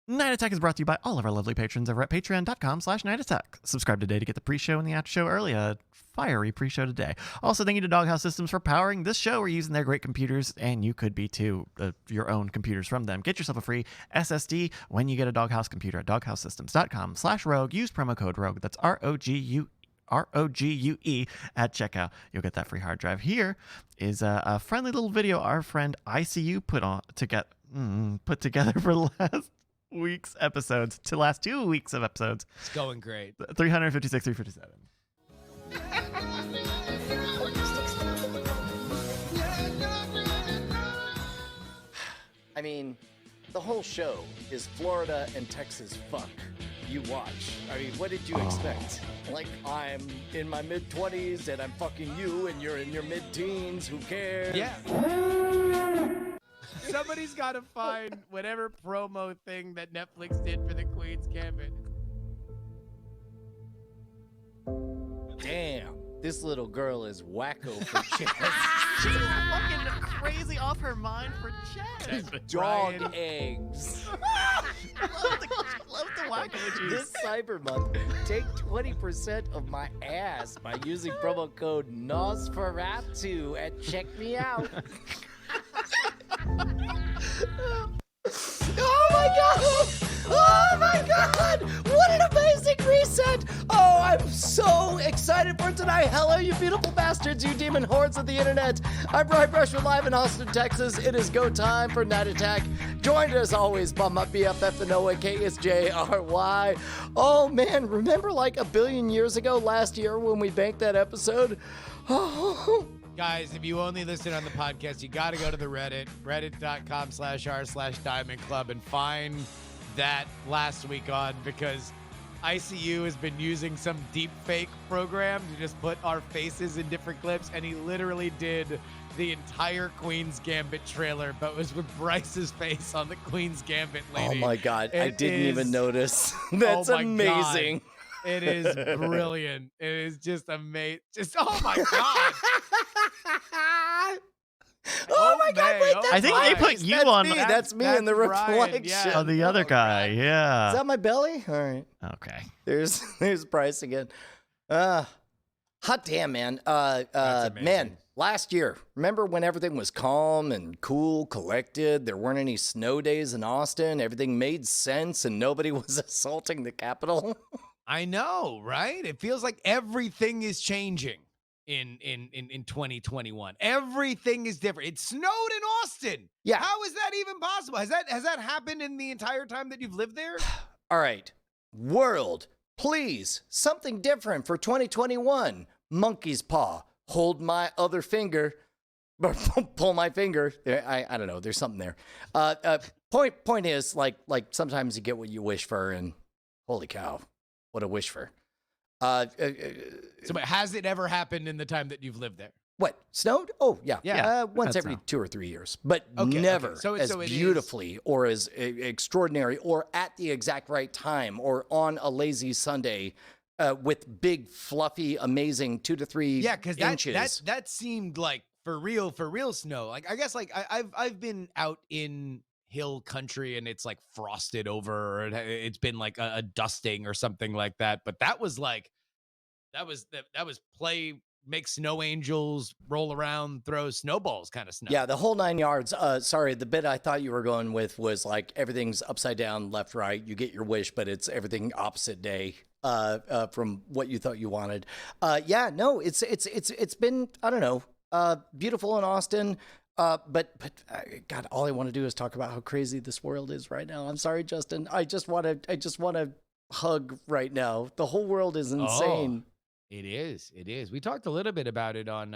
Night Attack is brought to you by all of our lovely patrons over at patreon.com/Night Attack. Subscribe today to get the pre-show and the after-show early. A fiery pre-show today. Also, thank you to Doghouse Systems for powering this show. We're using their great computers, and you could be too, your own computers from them. Get yourself a free SSD when you get a Doghouse computer at doghousessystems.com/rogue. Use promo code ROGUE. That's ROGUE at checkout. You'll get that free hard drive. Here is a friendly little video our friend ICU put together for the last week's episodes, to last 2 weeks of episodes. It's going great. 356, 357. I mean, the whole show is Florida and Texas fuck. You watch. I mean, what did you expect? Like, I'm in my mid-20s and I'm fucking you and you're in your mid-teens. Who cares? Yeah. Somebody's got to find whatever promo thing that Netflix did for the Queen's Gambit. Damn, this little girl is wacko for chess. She's fucking crazy off her mind for chess. Dog eggs. Love the wacko. This Cyber Month, take 20% of my ass by using promo code Nosferatu and check me out. Oh my god! Oh my god! What an amazing reset! Oh, I'm so excited for tonight. Hello, you beautiful bastards, you demon hordes of the internet. I'm Brian Brushwood, live in Austin, Texas. It is go time for Night Attack. Joined as always by my BFF, the Noah KSJRY. Oh man, remember like a billion years ago last year when we banked that episode? Oh. Guys, if you only listen on the podcast, you got to go to the Reddit, reddit.com/r/Diamond Club, and find that last week on, because ICU has been using some deep fake program to just put our faces in different clips, and he literally did the entire Queen's Gambit trailer, but it was with Bryce's face on the Queen's Gambit lady. Oh my god, I didn't even notice. That's amazing. God. It is brilliant. It is just amazing. Just, oh my god. Oh my god, wait, that's I think they put you on. That's me in the reflection. Yeah. Oh, the other guy, yeah. Is that my belly? All right. Okay. There's Bryce again. Hot damn, man. Man, last year, remember when everything was calm and cool, collected? There weren't any snow days in Austin. Everything made sense and nobody was assaulting the Capitol. I know, right? It feels like everything is changing in 2021. Everything is different. It snowed in Austin. Yeah. How is that even possible? Has that happened in the entire time that you've lived there? All right. World, please, something different for 2021. Monkey's paw. Hold my other finger. Pull my finger. I don't know. There's something there. Point is, like sometimes you get what you wish for, and holy cow, what a wish for. So has it ever happened in the time that you've lived there? What, snowed? Oh, yeah. Yeah, once every snow. 2 or 3 years, but Okay, never okay. So as it beautifully or as extraordinary or at the exact right time or on a lazy Sunday with big, fluffy, amazing 2 to 3 inches. That seemed like for real snow. Like, I guess like I've been out in hill country and it's like frosted over, or it's been like a dusting or something like that. But that was like, that was play, make snow angels, roll around, throw snowballs kind of snow. Yeah, the whole 9 yards. Sorry, the bit I thought you were going with was like everything's upside down, left, right. You get your wish, but it's everything opposite day from what you thought you wanted. Yeah, no, it's been, I don't know, beautiful in Austin. But God, all I want to do is talk about how crazy this world is right now. I'm sorry, Justin. I just want to hug right now. The whole world is insane. Oh, it is. We talked a little bit about it on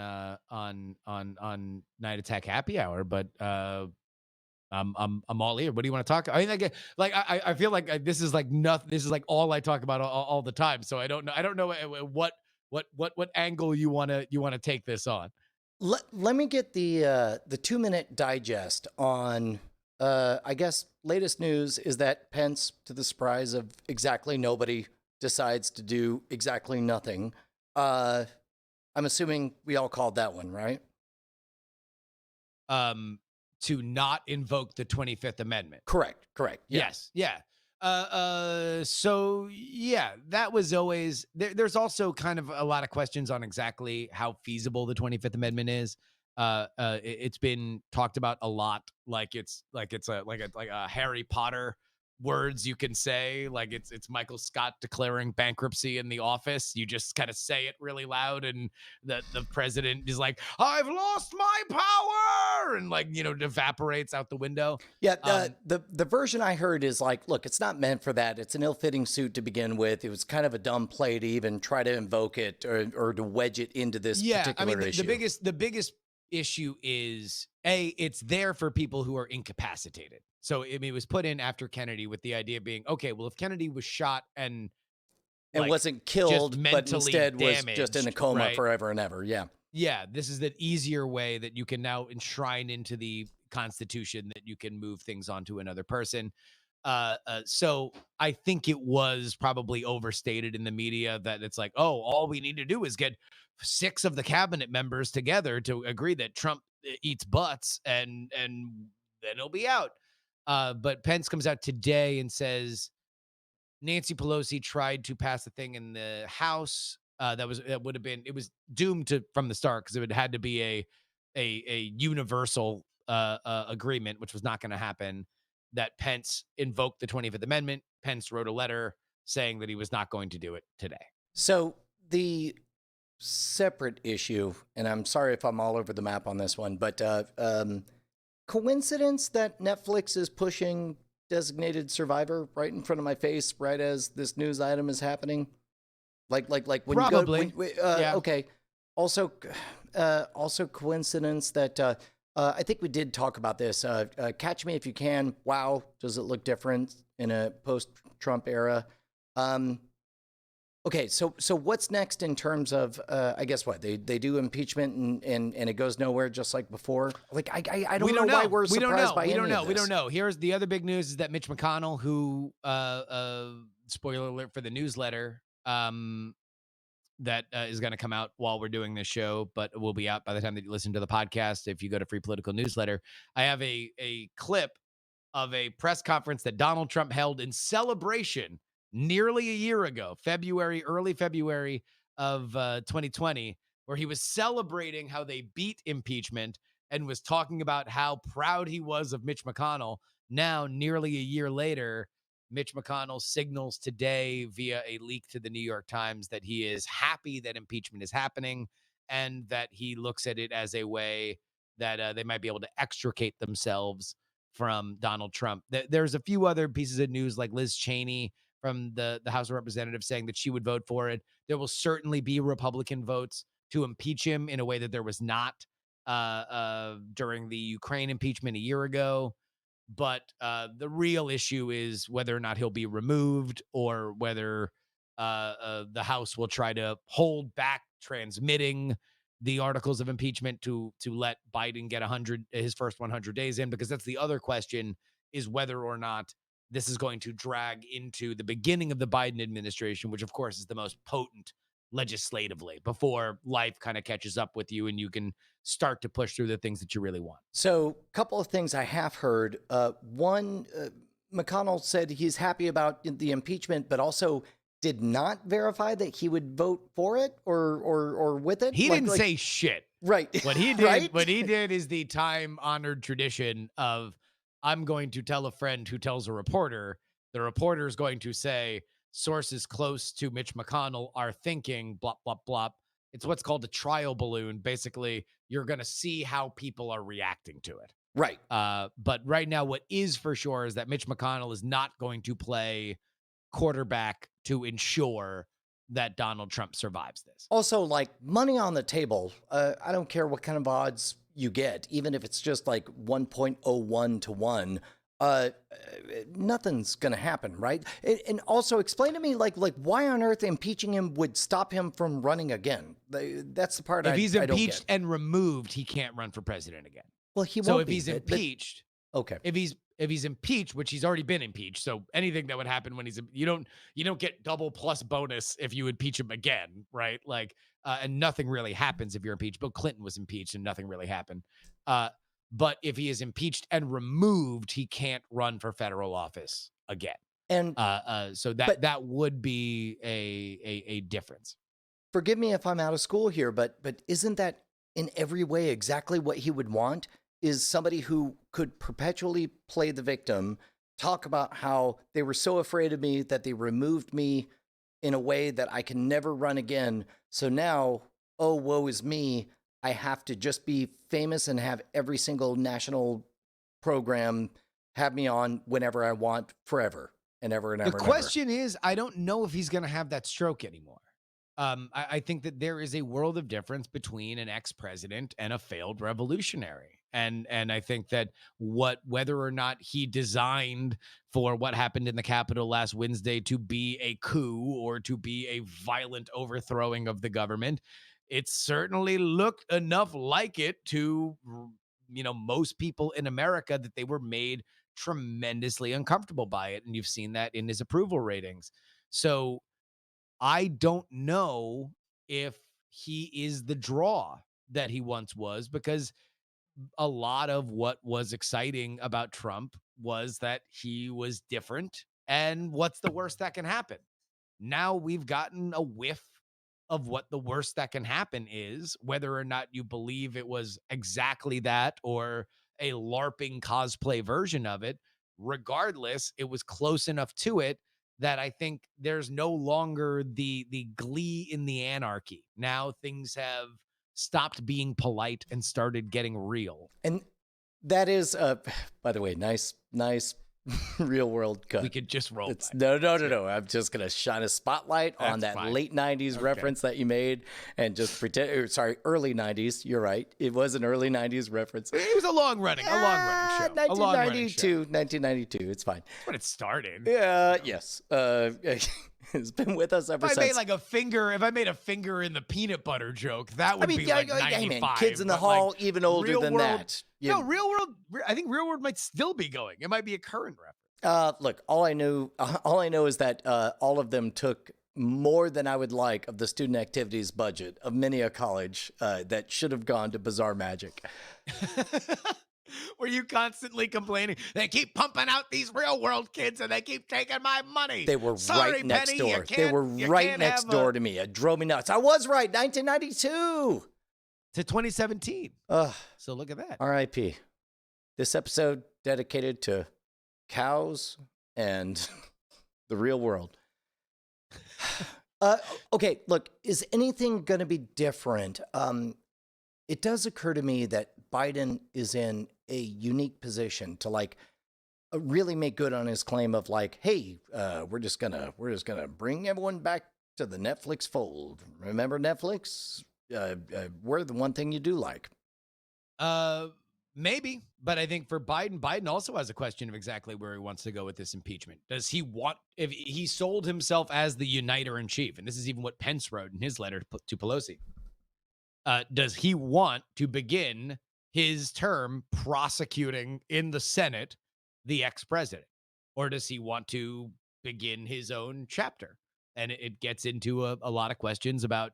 Night Attack Happy Hour, but I'm all ear. What do you want to talk? I mean, I feel like this is like nothing. This is like all I talk about all the time. So I don't know what angle you want to take this on. Let me get the 2-minute digest on, I guess, latest news is that Pence, to the surprise of exactly nobody, decides to do exactly nothing. I'm assuming we all called that one, right? To not invoke the 25th Amendment. Correct. Yeah. Yes. Yeah. So yeah, that was always there's also kind of a lot of questions on exactly how feasible the 25th Amendment is. It's been talked about a lot, like it's a Harry Potter words you can say, like it's Michael Scott declaring bankruptcy in The Office. You just kind of say it really loud, and the president is like, "I've lost my power," and like evaporates out the window. Yeah, the version I heard is like, look, it's not meant for that. It's an ill-fitting suit to begin with. It was kind of a dumb play to even try to invoke it or to wedge it into this particular issue. The biggest issue is it's there for people who are incapacitated. So I mean, it was put in after Kennedy with the idea being, okay, well, if Kennedy was shot and wasn't killed, but instead was just in a coma right? forever and ever. Yeah. Yeah, this is the easier way that you can now enshrine into the Constitution that you can move things onto another person. So I think it was probably overstated in the media that it's like, oh, all we need to do is get 6 of the cabinet members together to agree that Trump eats butts, and then he'll be out. But Pence comes out today and says Nancy Pelosi tried to pass a thing in the House that would have been, it was doomed to from the start because it would had to be a universal agreement, which was not going to happen. That Pence invoked the 25th Amendment. Pence wrote a letter saying that he was not going to do it today. So the separate issue, and I'm sorry if I'm all over the map on this one, but coincidence that Netflix is pushing Designated Survivor right in front of my face, right as this news item is happening? Like when Probably. you go, Yeah. Okay. Also coincidence that I think we did talk about this. Catch Me If You Can. Wow, does it look different in a post-Trump era? Okay, so what's next in terms of I guess what they do impeachment and it goes nowhere just like before? Like I don't know why we're surprised by any of this. We don't know. Here's the other big news is that Mitch McConnell, who spoiler alert for the newsletter, that is going to come out while we're doing this show, but will be out by the time that you listen to the podcast. If you go to Free Political Newsletter, I have a clip of a press conference that Donald Trump held in celebration nearly a year ago, early February of 2020, where he was celebrating how they beat impeachment and was talking about how proud he was of Mitch McConnell. Now, nearly a year later, Mitch McConnell signals today via a leak to the New York Times that he is happy that impeachment is happening and that he looks at it as a way that they might be able to extricate themselves from Donald Trump. There's a few other pieces of news, like Liz Cheney from the House of Representatives saying that she would vote for it. There will certainly be Republican votes to impeach him in a way that there was not during the Ukraine impeachment a year ago. But the real issue is whether or not he'll be removed or whether the House will try to hold back transmitting the articles of impeachment to let Biden get his first 100 days in, because that's the other question, is whether or not this is going to drag into the beginning of the Biden administration, which of course is the most potent legislatively, before life kind of catches up with you and you can start to push through the things that you really want. So a couple of things I have heard. One, McConnell said he's happy about the impeachment, but also did not verify that he would vote for it or with it. He didn't say shit. Right. What he did, right? what he did is the time-honored tradition of, I'm going to tell a friend who tells a reporter. The reporter is going to say, sources close to Mitch McConnell are thinking, blah, blah, blah. It's what's called a trial balloon. Basically, you're going to see how people are reacting to it. Right. But right now, what is for sure is that Mitch McConnell is not going to play quarterback to ensure that Donald Trump survives this. Also, like, money on the table. I don't care what kind of odds you get, even if it's just like 1.01 to 1. Nothing's going to happen, right? And also explain to me, like why on earth impeaching him would stop him from running again? That's the part if he's I don't impeached get. and removed, he can't run for president again. Well, he won't. So if he's impeached, okay. If he's impeached, which he's already been impeached, so anything that would happen when you don't get double plus bonus if you impeach him again, right? Like, and nothing really happens if you're impeached. Bill Clinton was impeached and nothing really happened. But if he is impeached and removed, he can't run for federal office again. And so but- that would be a difference. forgive me if I'm out of school here, but isn't that in every way exactly what he would want? Is somebody who could perpetually play the victim, talk about how they were so afraid of me that they removed me in a way that I can never run again. So now, oh, woe is me. I have to just be famous and have every single national program have me on whenever I want forever and ever and ever. The and ever. question is, I don't know if he's going to have that stroke anymore. I think that there is a world of difference between an ex-president and a failed revolutionary. And I think that whether or not he designed for what happened in the Capitol last Wednesday to be a coup or to be a violent overthrowing of the government, it certainly looked enough like it to, most people in America that they were made tremendously uncomfortable by it. And you've seen that in his approval ratings. So I don't know if he is the draw that he once was, because a lot of what was exciting about Trump was that he was different. And what's the worst that can happen? Now we've gotten a whiff of what the worst that can happen is, whether or not you believe it was exactly that or a LARPing cosplay version of it. Regardless, it was close enough to it that I think there's no longer the glee in the anarchy. Now things have stopped being polite and started getting real. And that is, by the way, nice real world cut. We could just roll. No. I'm just gonna shine a spotlight on that fine. late '90s reference that you made, and just pretend. Sorry, early '90s. You're right. It was an early '90s reference. It was a long running show. 1992. It's fine. That's when it started. Yes. It's been with us ever If since. If I made a finger in the peanut butter joke, that would be like 95. Man, Kids in the Hall, even older than that. No, Real World. I think Real World might still be going. It might be a current reference. Look, all I know is that all of them took more than I would like of the student activities budget of many a college that should have gone to Bizarre Magic. Were you constantly complaining? They keep pumping out these Real World kids and they keep taking my money. They were right next door. They were right next door to me. It drove me nuts. I was right. 1992 to 2017. So look at that. R.I.P. This episode dedicated to cows and the real world. Okay, look, is anything going to be different? It does occur to me that Biden is in a unique position to really make good on his claim of hey, we're just gonna bring everyone back to the Netflix fold. Remember Netflix? We're the one thing you do like. Maybe, but I think for Biden also has a question of exactly where he wants to go with this impeachment. Does he want, if he sold himself as the uniter in chief, and this is even what Pence wrote in his letter to Pelosi, does he want to begin his term prosecuting in the Senate the ex-president, or does he want to begin his own chapter? And it gets into a lot of questions about,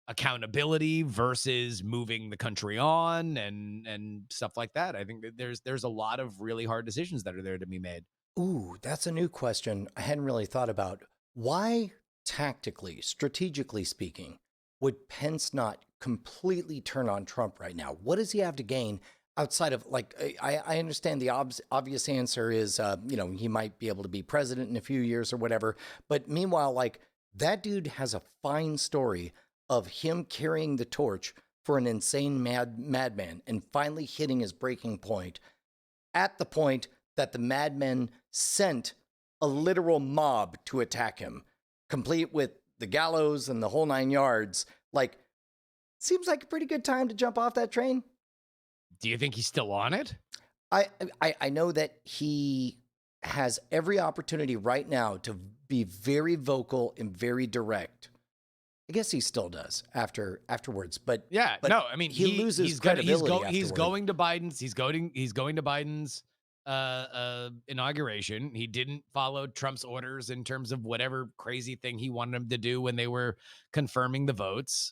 accountability versus moving the country on and stuff like that. I think that there's a lot of really hard decisions that are there to be made. Ooh, that's a new question I hadn't really thought about. Why, tactically, strategically speaking, would Pence not completely turn on Trump right now? What does he have to gain outside of, I understand the obvious answer is, he might be able to be president in a few years or whatever. But meanwhile, that dude has a fine story of him carrying the torch for an insane madman and finally hitting his breaking point at the point that the madmen sent a literal mob to attack him, complete with the gallows and the whole 9 yards. Seems like a pretty good time to jump off that train. Do you think he's still on it? I know that he has every opportunity right now to be very vocal and very direct. I guess he still does afterwards, but yeah, but no, I mean he loses credibility. He's going to Biden's. He's going to Biden's inauguration. He didn't follow Trump's orders in terms of whatever crazy thing he wanted him to do when they were confirming the votes.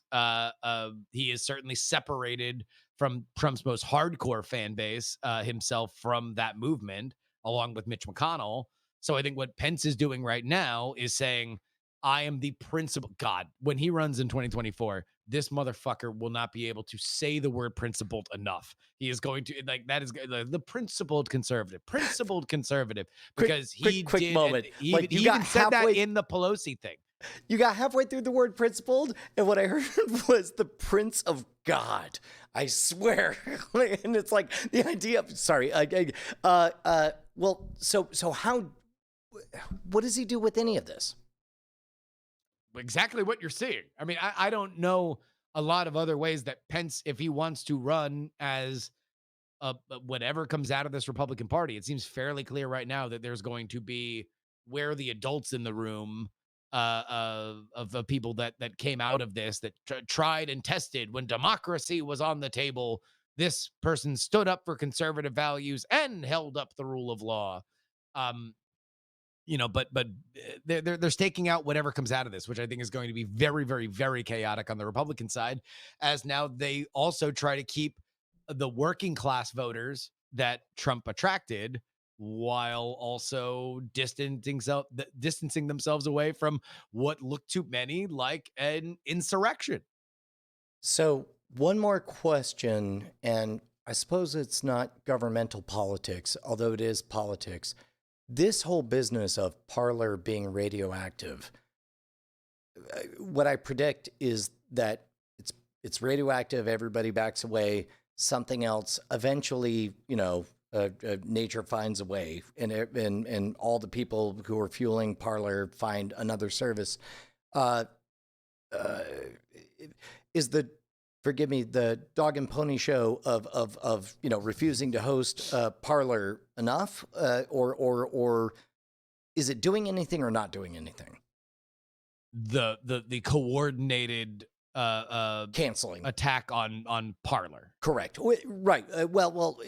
He is certainly separated from Trump's most hardcore fan base himself from that movement, along with Mitch McConnell. So I think what Pence is doing right now is saying, I am the principal. God, when he runs in 2024, this motherfucker will not be able to say the word principled enough. He is going to, like, that is the principled conservative, because Quick moment. he Like, you he got even said that halfway- in the Pelosi thing. You got halfway through the word principled, and what I heard was the Prince of God. I swear. And it's like the idea of, sorry. Well, so how, what does he do with any of this? Exactly what you're seeing. I mean, I don't know a lot of other ways that Pence, if he wants to run as whatever comes out of this Republican Party, it seems fairly clear right now that there's going to be, where the adults in the room of the people that came out of this, that tried and tested when democracy was on the table. This person stood up for conservative values and held up the rule of law. But they're staking out whatever comes out of this, which I think is going to be very, very, very chaotic on the Republican side, as now they also try to keep the working class voters that Trump attracted, while also distancing themselves away from what looked to many like an insurrection. So one more question, and I suppose it's not governmental politics, although it is politics. This whole business of Parler being radioactive, what I predict is that it's radioactive, everybody backs away, something else, eventually, nature finds a way, and all the people who are fueling Parler find another service. Is the, forgive me, the dog and pony show of refusing to host Parler enough, or is it doing anything or not doing anything? The coordinated canceling attack on Parler. Correct. Right. Well,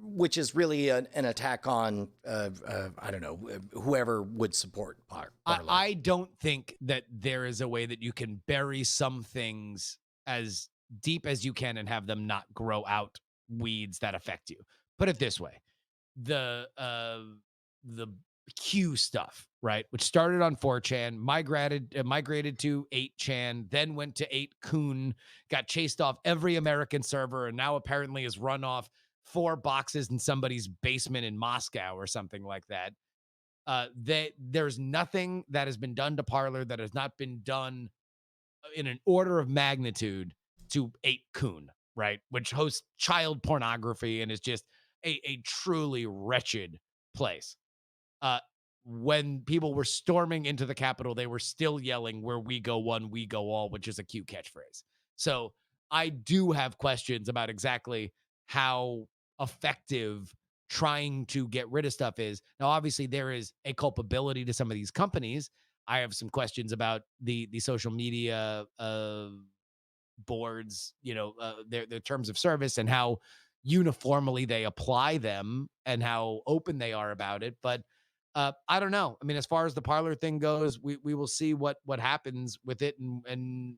which is really an attack on I don't know, whoever would support Parler. I don't think that there is a way that you can bury some things as deep as you can and have them not grow out weeds that affect you. Put it this way: the Q stuff, right, which started on 4chan, migrated to 8chan, then went to 8kun, got chased off every American server, and now apparently is run off 4 boxes in somebody's basement in Moscow or something like that. There's nothing that has been done to Parler that has not been done in an order of magnitude to 8kun, right, which hosts child pornography and is just a truly wretched place. When people were storming into the Capitol, they were still yelling, "Where we go one, we go all," which is a cute catchphrase. So I do have questions about exactly how effective trying to get rid of stuff is. Now, obviously, there is a culpability to some of these companies. I have some questions about the social media boards, their terms of service and how uniformly they apply them and how open they are about it. But I don't know. I mean, as far as the Parler thing goes, we will see what happens with it. And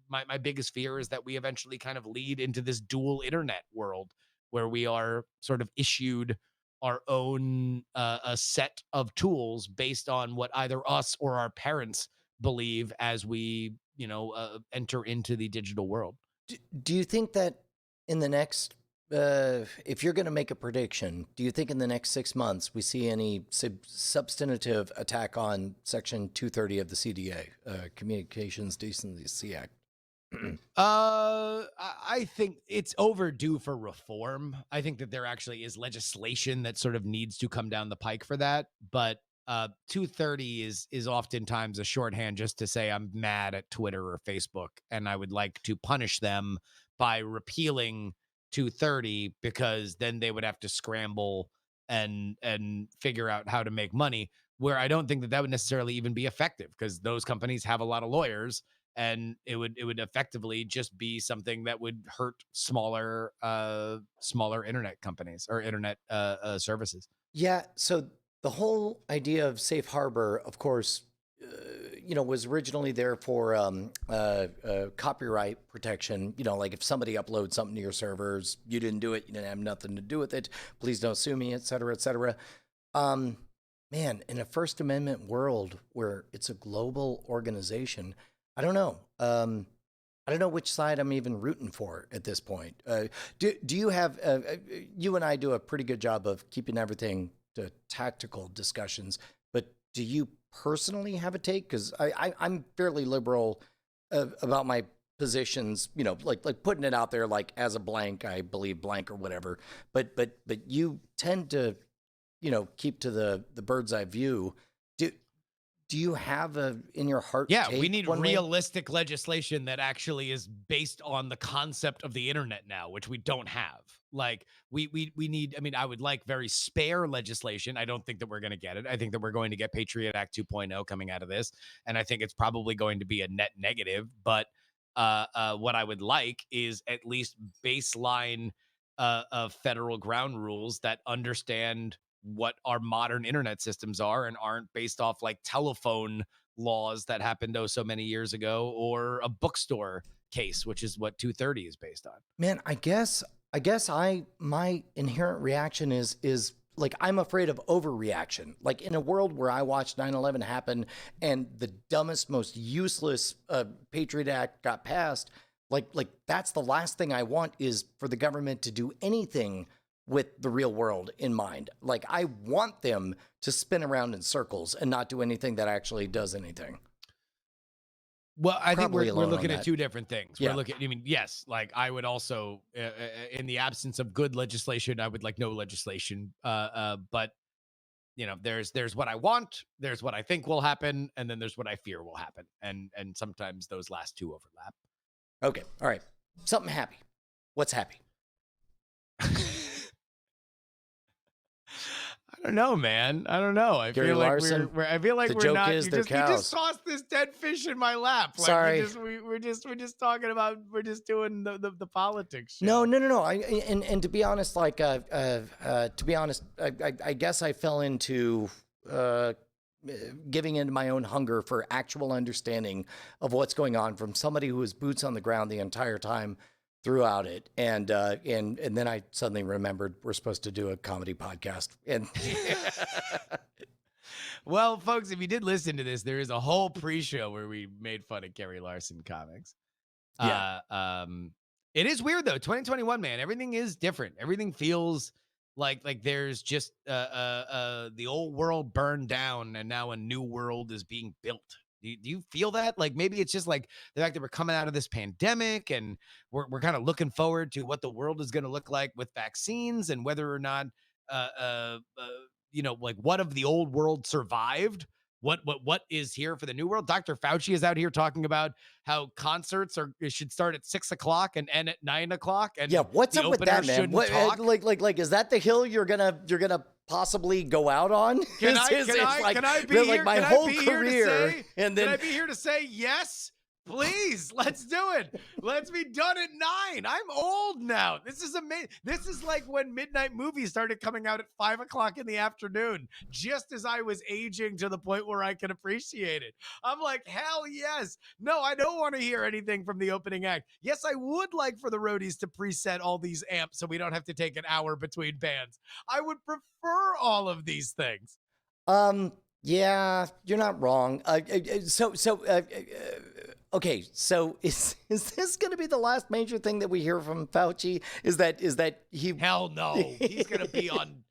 my biggest fear is that we eventually kind of lead into this dual internet world where we are sort of issued our own a set of tools based on what either us or our parents believe as we, enter into the digital world. Do you think that in the next, if you're going to make a prediction, do you think in the next 6 months we see any substantive attack on Section 230 of the CDA, Communications Decency Act? I think it's overdue for reform. I think that there actually is legislation that sort of needs to come down the pike for that. But 230 is oftentimes a shorthand just to say I'm mad at Twitter or Facebook and I would like to punish them by repealing 230, because then they would have to scramble and figure out how to make money, where I don't think that would necessarily even be effective, because those companies have a lot of lawyers, and it would effectively just be something that would hurt smaller internet companies or internet services. Yeah. So the whole idea of safe harbor, of course, was originally there for copyright protection. Like if somebody uploads something to your servers, you didn't do it, you didn't have nothing to do with it, please don't sue me, et cetera, et cetera. Man, man, in a First Amendment world where it's a global organization, I don't know. I don't know which side I'm even rooting for at this point. Do you have, you and I do a pretty good job of keeping everything to tactical discussions, but do you personally have a take? Because I'm fairly liberal about my positions, you know, like putting it out there, like as a blank, I believe blank or whatever. But you tend to, you know, keep to the bird's eye view. Do you have a in your heart? Yeah, take we need one way? realistic legislation that actually is based on the concept of the internet now, which we don't have. Like we need, I mean, I would like very spare legislation. I don't think that we're going to get it. I think that we're going to get Patriot Act 2.0 coming out of this, and I think it's probably going to be a net negative, but what I would like is at least baseline of federal ground rules that understand what our modern internet systems are and aren't based off like telephone laws that happened so many years ago, or a bookstore case, which is what 230 is based on. Man, I guess my inherent reaction is like I'm afraid of overreaction. Like in a world where I watched 9/11 happen and the dumbest, most useless Patriot Act got passed, like that's the last thing I want is for the government to do anything with the real world in mind. Like I want them to spin around in circles and not do anything that actually does anything. Well, I think Probably we're alone looking on at that. two different things. Yeah. We're looking, I mean, yes, like I would also, in the absence of good legislation, I would like no legislation. But you know, there's what I want, there's what I think will happen, and then there's what I fear will happen, and sometimes those last two overlap. Okay. All right. Something happy. What's happy? I don't know, man. I don't know. I Gary feel like Larson, I feel like the we're joke not. is You they're just, you just cows. tossed this dead fish in my lap. Like Sorry. we're just talking about. We're just doing the politics show. No. And to be honest, like to be honest, I guess I fell into giving into my own hunger for actual understanding of what's going on from somebody who was boots on the ground the entire time throughout it. And then I suddenly remembered we're supposed to do a comedy podcast. And Well, folks, if you did listen to this, there is a whole pre-show where we made fun of Gary Larson comics. Yeah. It is weird though. 2021, man, everything is different. Everything feels like there's just the old world burned down and now a new world is being built. Do you feel that? Like maybe it's just like the fact that we're coming out of this pandemic and we're kind of looking forward to what the world is going to look like with vaccines and whether or not you know, like what of the old world survived? What is here for the new world? Dr. Fauci is out here talking about how concerts should start at 6 o'clock and end at 9 o'clock. And yeah, what's the up with that, man? shouldn't What, talk. like, is that the hill you're gonna possibly go out on? Can I be like here? my Can whole I be here to career, say, and then can I be here to say yes? Please, let's do it. Let's be done at 9. I'm old now. This is amazing. This is like when midnight movies started coming out at 5 o'clock in the afternoon, just as I was aging to the point where I can appreciate it. I'm like, hell yes. No, I don't want to hear anything from the opening act. Yes, I would like for the roadies to preset all these amps so we don't have to take an hour between bands. I would prefer all of these things. Yeah, you're not wrong. Okay, so is this going to be the last major thing that we hear from Fauci? Is that he? Hell no. He's gonna be on.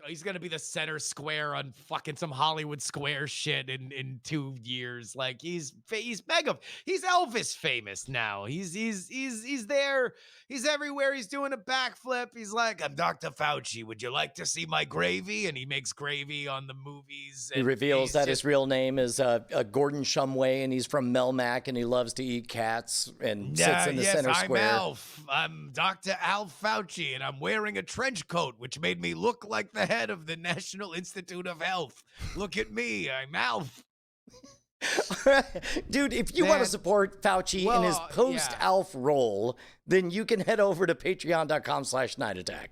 He's gonna be the center square on fucking some Hollywood Square shit in 2 years. Like he's mega. He's Elvis famous now. He's there. He's everywhere. He's doing a backflip. He's like, I'm Dr. Fauci. Would you like to see my gravy? And he makes gravy on the movies. He reveals that his real name is Gordon Shumway, and he's from Melmac, and he loves to eat cats and sits in the center square. I'm Alf. I'm Dr. Alf Fauci, and I'm wearing a trench coat, which made me look like the head of the National Institute of Health. Look at me. I'm Alf. Dude, if you want to support Fauci in his post-Alf role, then you can head over to patreon.com/nightattack.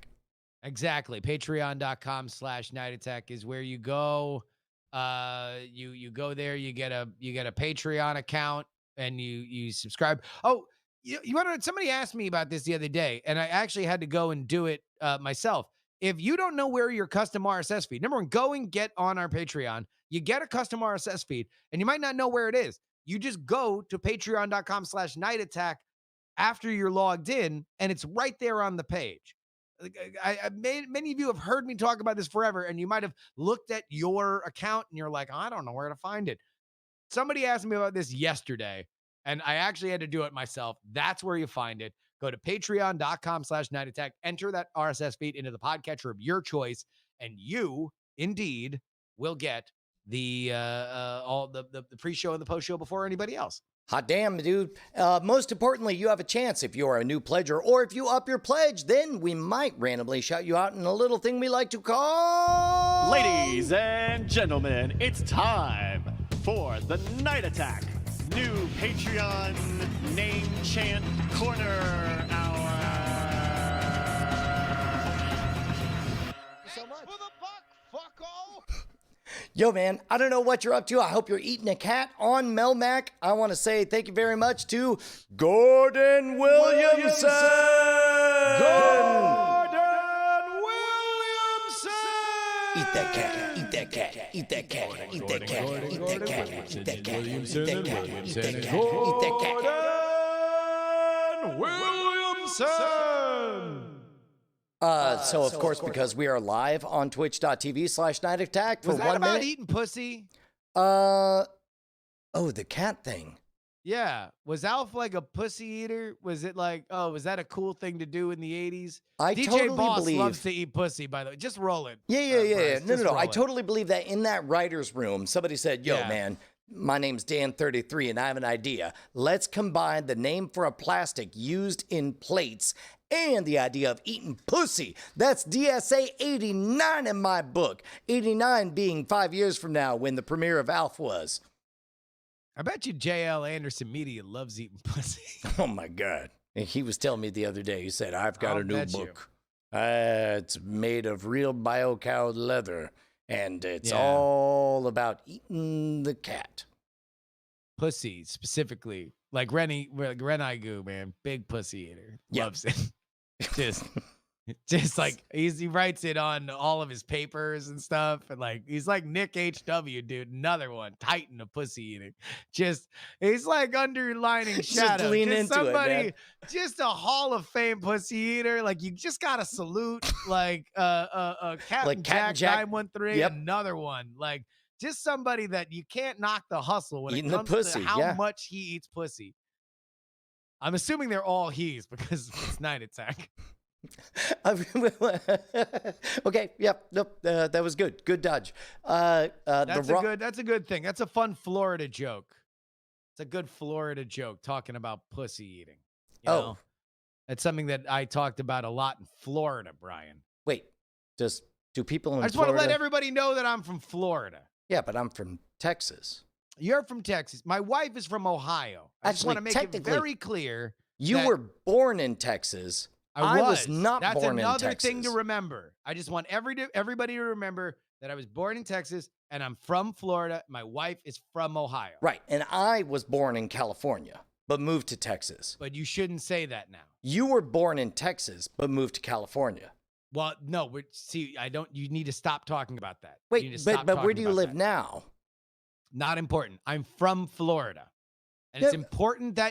Exactly. Patreon.com/nightattack is where you go. You go there, you get a Patreon account and you subscribe. Oh, you want to, somebody asked me about this the other day and I actually had to go and do it myself. if you don't know where your custom RSS feed, number one, go and get on our Patreon. You get a custom RSS feed, and you might not know where it is. You just go to patreon.com/night attack after you're logged in, and it's right there on the page. Many of you have heard me talk about this forever, and you might have looked at your account and you're like, I don't know where to find it. Somebody asked me about this yesterday, and I actually had to do it myself. That's where you find it. Go to patreon.com/night attack, enter that RSS feed into the podcatcher of your choice, and you indeed will get the all the pre-show and the post-show before anybody else. Hot damn, dude. Most importantly, you have a chance if you're a new pledger, or if you up your pledge, then we might randomly shout you out in a little thing we like to call... Ladies and gentlemen, it's time for the Night Attack new Patreon name chant corner hour. So much. For the buck, fucko. Yo, man, I don't know what you're up to. I hope you're eating a cat on Melmac. I want to say thank you very much to Gordon Williamson. Gordon Williamson. Eat that cat. Eat that cat. Eat that cat. Eat that cat. Eat that cat. Eat that cat. Eat that cat. Eat that cat. Eat that cat. Williamson. So of course, because we are live on twitch.tv/night attack for Was that 1 about minute. eating pussy? Oh, the cat thing. Yeah. Was Alf like a pussy eater? Was it like, oh, was that a cool thing to do in the 80s? I DJ totally Boss believe. loves to eat pussy, by the way. Just roll it. Yeah. Bryce, No. just I roll it. totally believe that in that writer's room, somebody said, yo, Yeah. man, my name's Dan33 and I have an idea. Let's combine the name for a plastic used in plates and the idea of eating pussy. That's DSA 89 in my book. 89 being 5 years from now when the premiere of Alf was. I bet you J.L. Anderson Media loves eating pussy. Oh my God. He was telling me the other day, he said, I've got I'll a new bet you. book. It's made of real bio-cowed leather, and it's Yeah. all about eating the cat. Pussy, specifically. Like Renaigu, man. Big pussy eater. Yeah. Loves it. Just like he writes it on all of his papers and stuff, and like he's like Nick HW, dude. Another one, Titan of pussy eating. Just he's like underlining Just shadow. lean Just into it, somebody, man. just a Hall of Fame pussy eater. Like you just gotta salute like Captain Like Captain Jack Jack. 913. Yep. Another one, like just somebody that you can't knock the hustle when Eating it the comes pussy, to how yeah. much he eats pussy. I'm assuming they're all he's because it's Night Attack. Okay, yep, nope, that was good. Good dodge. That's a good thing. That's a fun Florida joke. It's a good Florida joke talking about pussy eating. You Oh. know? That's something that I talked about a lot in Florida, Brian. Wait, do people in I just Florida... want to let everybody know that I'm from Florida. Yeah, but I'm from Texas. You're from Texas. My wife is from Ohio. I just Actually, want to make it technically, very clear. You that were born in Texas. I was not That's born in another Texas. thing to remember. I just want everybody to remember that I was born in Texas and I'm from Florida. My wife is from Ohio. Right, and I was born in California, but moved to Texas. But you shouldn't say that now. You were born in Texas, but moved to California. Well, no, you need to stop talking about that. You need Wait, to stop but where talking do you about live that. now? Not important. I'm from Florida. And Yeah,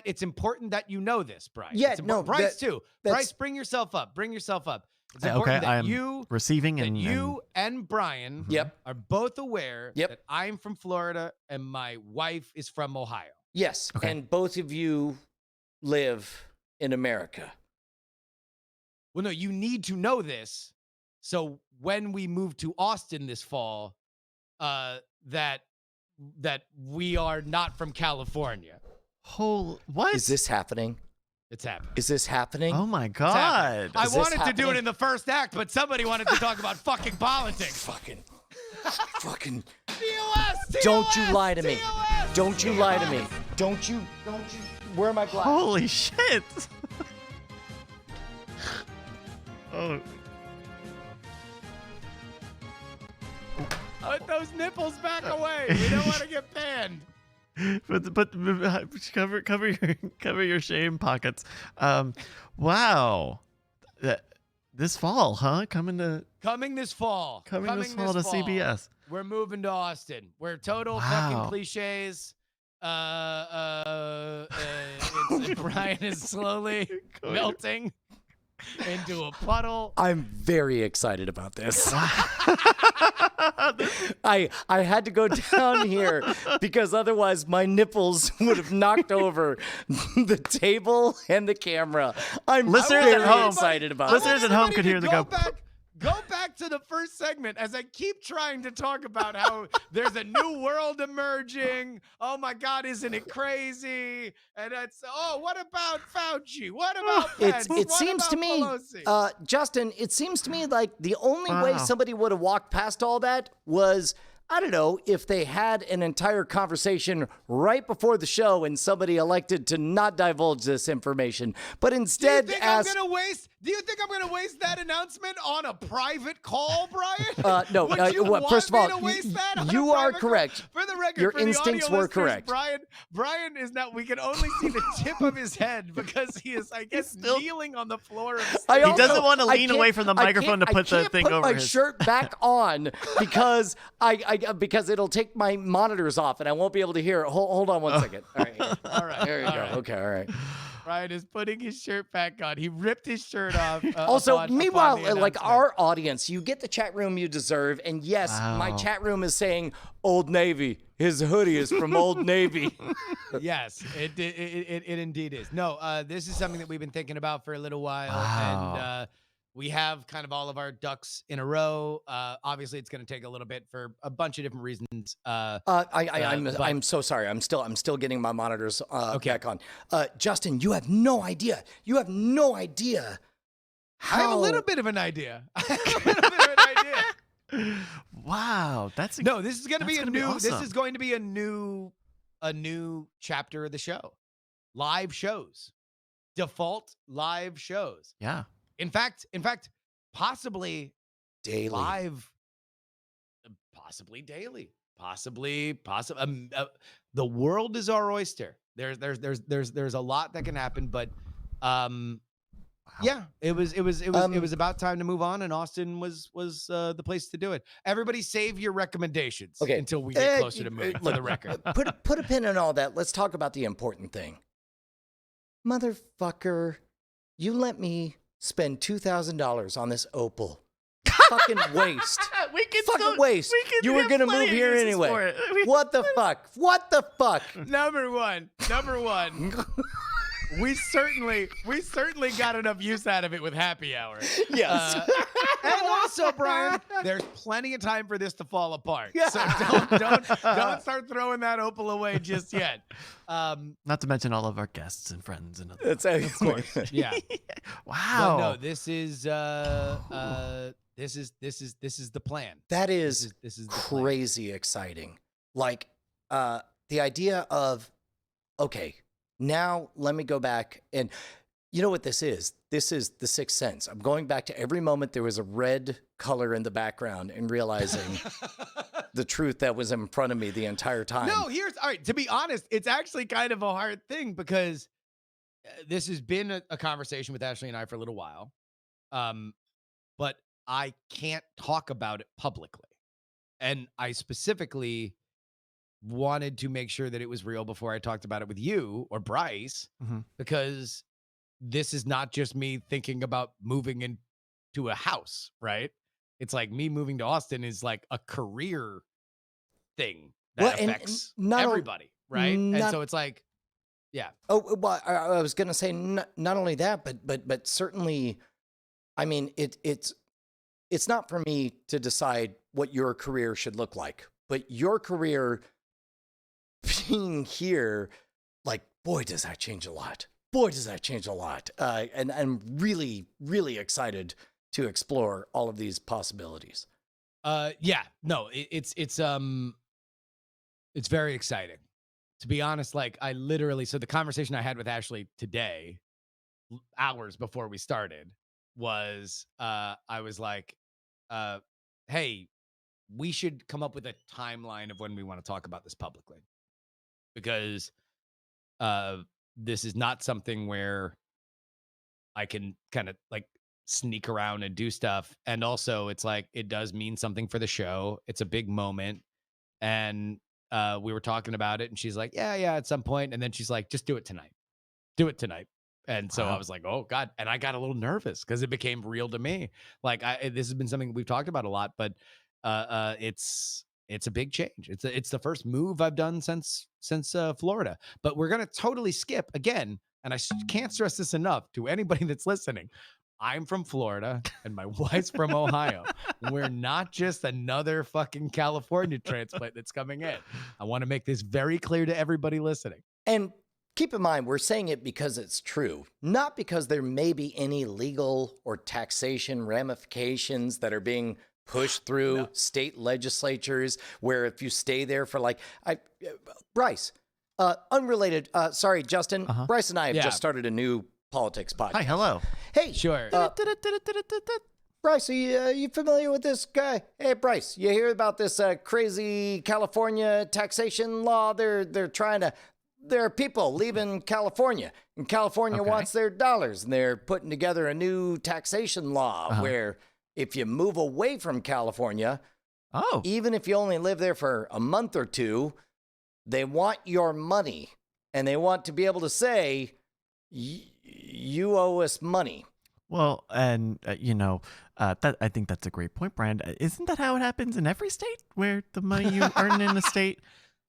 it's important that you know this, Bryce. Yeah, It's no, Bryce too. that's- Bryce, bring yourself up. Bring yourself up. It's Okay, important that I'm you receiving that and you and Brian Yep. are both aware Yep. that I'm from Florida and my wife is from Ohio. Yes, Okay. and both of you live in America. Well, no, you need to know this. So when we move to Austin this fall, that we are not from California. What? Is this happening? It's happening. Is this happening? Oh my It's happening. God. I Is this wanted to do it happening? in the first act, but somebody wanted to talk about fucking politics. Fucking. TOS, Don't you lie to me. TOS, Don't you lie to me. Don't you. Where are my glasses? Holy shit. Oh. Put those nipples back away. We don't want to get banned. But cover your shame pockets. Wow. This fall, huh? Coming this fall. to CBS. We're moving to Austin. We're total fucking cliches. Brian is slowly melting into a puddle. I'm very excited about this. I had to go down here because otherwise my nipples would have knocked over the table and the camera. I'm very excited about this. Listeners at home could hear the Go back to the first segment as I keep trying to talk about how there's a new world emerging. Oh my God, isn't it crazy? And it's, what about Fauci? What about Pence? It seems to me, Justin, it seems to me like the only way somebody would have walked past all that was, I don't know, if they had an entire conversation right before the show and somebody elected to not divulge this information, but instead Do you think I'm going to waste that announcement on a private call, Brian? No. First of all, you are correct. For the record, your instincts were correct. Brian is now. We can only see the tip of his head because he is, I guess, still kneeling on the floor. He doesn't want to lean away from the microphone to put the thing over his. I can't put my shirt back on because because it'll take my monitors off and I won't be able to hear it. Hold on one second. All right. There you go. Right. Okay. All right. Brian is putting his shirt back on. He ripped his shirt off. Meanwhile, like our audience, you get the chat room you deserve. And yes, my chat room is saying Old Navy. His hoodie is from Old Navy. Yes, it indeed is. No, this is something that we've been thinking about for a little while. And we have kind of all of our ducks in a row. Obviously, it's going to take a little bit for a bunch of different reasons. I'm so sorry. I'm still getting my monitors back on. Justin, you have no idea. I have a little bit of an idea. Wow, this is going to be This is going to be a new chapter of the show. Live shows, default live shows. Yeah. In fact, possibly daily, live, possibly daily, possibly. The world is our oyster. There's a lot that can happen, but yeah, it was about time to move on, and Austin was the place to do it. Everybody, save your recommendations until we get closer to moving. For the record, put a pin in all that. Let's talk about the important thing, motherfucker. You let me spend $2,000 on this opal. Fucking waste. Waste. You were gonna move here anyway. What the fuck? Number one. We certainly got enough use out of it with happy hour. Yes. And also, Brian, there's plenty of time for this to fall apart. So don't start throwing that opal away just yet. Not to mention all of our guests and friends and other. Of course. Yeah. Wow. But no, this is the plan. That is this is crazy exciting. Like the idea of now let me go back and you know what this is? This is the Sixth Sense. I'm going back to every moment there was a red color in the background and realizing the truth that was in front of me the entire time. No, all right. To be honest, it's actually kind of a hard thing because this has been a conversation with Ashley and I for a little while. But I can't talk about it publicly. And I specifically wanted to make sure that it was real before I talked about it with you or Bryce, because this is not just me thinking about moving into a house, right? It's like me moving to Austin is like a career thing that affects everybody, right? And so it's like, yeah. Oh, well, I was going to say not only that, but certainly, I mean, it's not for me to decide what your career should look like, but your career being here, like, boy, does that change a lot. And I'm really, really excited to explore all of these possibilities. Yeah, no, it's very exciting. To be honest, like so the conversation I had with Ashley today, hours before we started, was I was like, hey, we should come up with a timeline of when we want to talk about this publicly. Because this is not something where I can kind of like sneak around and do stuff. And also it's like, it does mean something for the show. It's a big moment. And we were talking about it and she's like, yeah, at some point. And then she's like, just do it tonight. Do it tonight. And so I was like, oh God. And I got a little nervous because it became real to me. Like this has been something we've talked about a lot, but it's a big change. It's the first move I've done since Florida, but we're going to totally skip again. And I can't stress this enough to anybody that's listening. I'm from Florida and my wife's from Ohio. We're not just another fucking California transplant that's coming in. I want to make this very clear to everybody listening. And keep in mind, we're saying it because it's true, not because there may be any legal or taxation ramifications that are being pushed through state legislatures where if you stay there for Bryce, unrelated, sorry, Justin, Bryce and I have just started a new politics podcast. Hi, hello. Hey, sure. Bryce, are you familiar with this guy? Hey, Bryce, you hear about this crazy California taxation law? They're trying to. There are people leaving California, and California wants their dollars, and they're putting together a new taxation law where if you move away from California, even if you only live there for a month or two, they want your money, and they want to be able to say, you owe us money. Well, and that I think that's a great point, Brian. Isn't that how it happens in every state, where the money you earn in a state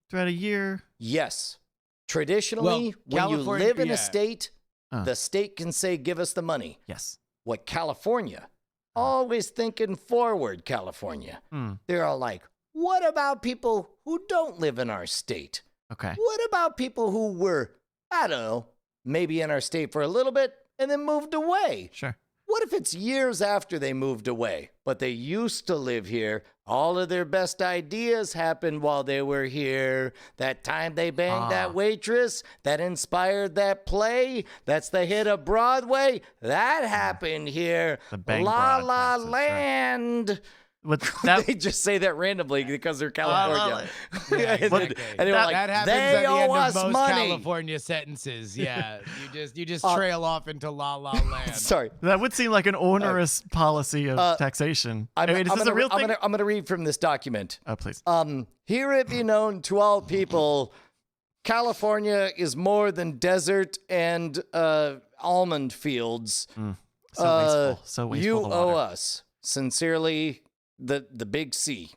throughout a year? Yes. Traditionally, when you live in a state, the state can say, give us the money. Yes. What California, always thinking forward, California. They're all like, what about people who don't live in our state? Okay. What about people who were, I don't know, maybe in our state for a little bit and then moved away? Sure. What if it's years after they moved away, but they used to live here? All of their best ideas happened while they were here. That time they banged that waitress, that inspired that play, that's the hit of Broadway, that happened here. The Bang La La broadcast, Land. They just say that randomly because they're California. Exactly. And they were like, that happens they at the owe end us of most money. California sentences. Yeah, you just trail off into La La Land. Sorry. That would seem like an onerous policy of taxation. Is this a real thing? I'm going to read from this document. Oh, please. Hear it be known to all people, California is more than desert and almond fields. So wasteful. You the owe water. us. Sincerely, the big C.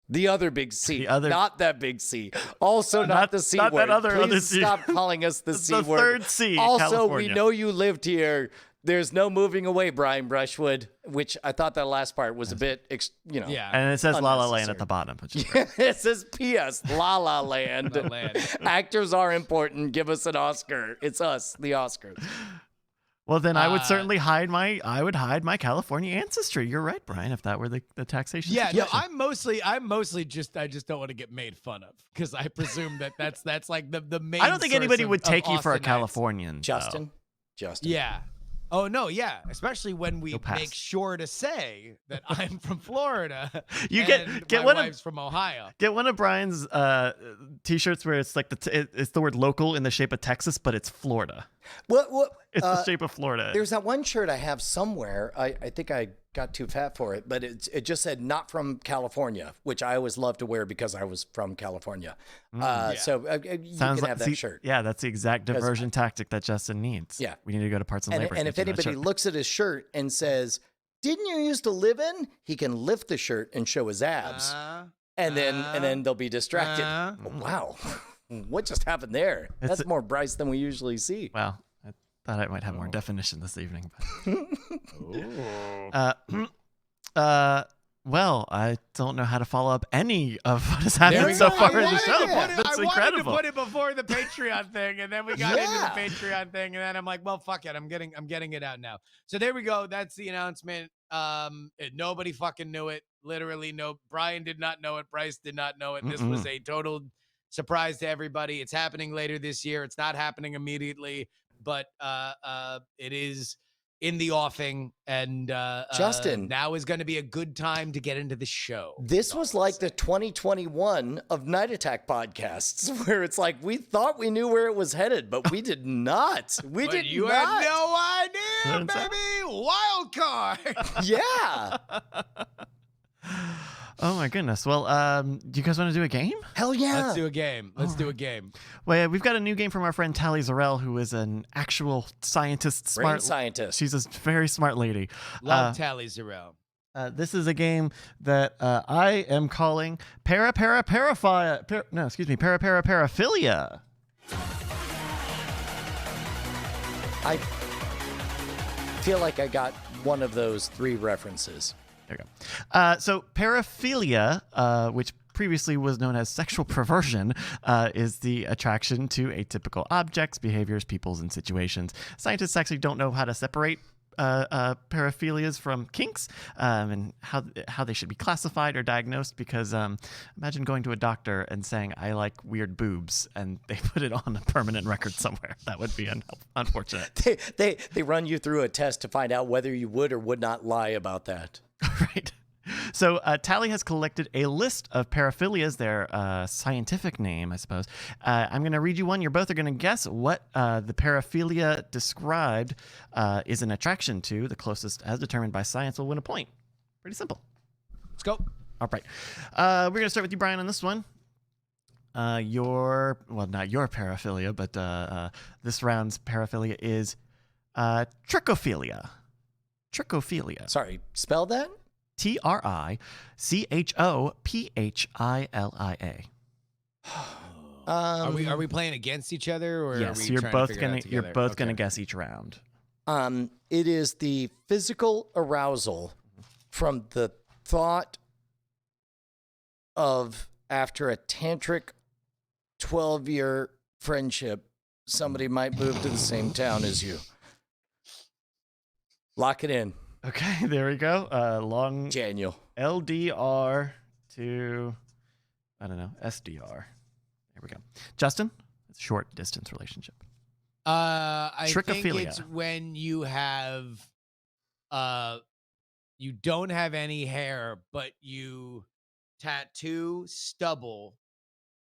The other big C. The other- Not that big C. Also not the C not word. that other Please C. stop calling us the C The word. third C, Also, California. we know you lived here. There's no moving away, Brian Brushwood, which I thought that last part was a bit, Yeah. And it says La La Land Unnecessary. at the bottom. Which is great. It says P.S. La La Land. La Land. Actors are important. Give us an Oscar. It's us, the Oscars. Well, then I would certainly hide my California ancestry. You're right, Brian. If that were the taxation. Yeah, no, situation. I'm mostly just I just don't want to get made fun of because I presume that's like the main. I don't think source anybody of- would of take you for a Austinites. Californian. though. Justin. Yeah. Oh no, yeah. Especially when we You'll pass. make sure to say that I'm from Florida. You get my one of- wife's from Ohio. Get one of Brian's T-shirts where it's like it's the word local in the shape of Texas, but it's Florida. What? It's the shape of Florida. There's that one shirt I have somewhere. I think I got too fat for it, but it just said "Not from California," which I always love to wear because I was from California. So you can have that shirt. Yeah, that's the exact diversion tactic that Justin needs. Yeah. We need to go to Parts and Labor. And if anybody looks at his shirt and says, "Didn't you used to live in?" He can lift the shirt and show his abs, and then they'll be distracted. Wow, what just happened there? That's more Bryce than we usually see. Well, I thought I might have more definition this evening. Well, I don't know how to follow up any of what has happened so far in the show. That's I incredible. wanted to put it before the Patreon thing, and then we got into the Patreon thing, and then I'm like, well, fuck it, I'm getting it out now. So there we go. That's the announcement. Nobody fucking knew it. Literally, no. Brian did not know it. Bryce did not know it. This was a total surprise to everybody. It's happening later this year. It's not happening immediately, but it is in the offing, and Justin, now is going to be a good time to get into the show. This was like the 2021 of Night Attack podcasts, where it's like we thought we knew where it was headed, but we did not. We did You not. had no idea, Turns out- baby. wild card. Yeah. Oh my goodness. Well, do you guys want to do a game? Hell yeah. Let's do a game. Let's do a game. Well, yeah, we've got a new game from our friend Tally Zarel, who is an actual scientist, Brain smart scientist. She's a very smart lady. Love Tally Zarel. This is a game that I am calling Para Paraphilia. Para Paraphilia. I feel like I got one of those 3 references. There you go. So paraphilia, which previously was known as sexual perversion, is the attraction to atypical objects, behaviors, peoples, and situations. Scientists actually don't know how to separate paraphilias from kinks, and how they should be classified or diagnosed, because imagine going to a doctor and saying, I like weird boobs, and they put it on a permanent record somewhere. That would be unfortunate. They run you through a test to find out whether you would or would not lie about that. Right. So Tally has collected a list of paraphilias, their scientific name, I suppose. I'm going to read you one. You're both are going to guess what the paraphilia described is an attraction to. The closest, as determined by science, will win a point. Pretty simple. Let's go. All right. We're going to start with you, Brian, on this one. Not your paraphilia, but this round's paraphilia is trichophilia. Trichophilia. Sorry, spell that? Trichophilia. Are we playing against each other, or Yes, are we you're trying both to figure it gonna out you're together? both Okay. gonna guess each round. It is the physical arousal from the thought of, after a tantric 12-year friendship, somebody might move to the same town as you. Lock it in. Okay, there we go. Long Daniel. LDR to SDR. There we go. Justin, it's a short distance relationship. I think Trichophilia. it's when you have, you don't have any hair, but you tattoo stubble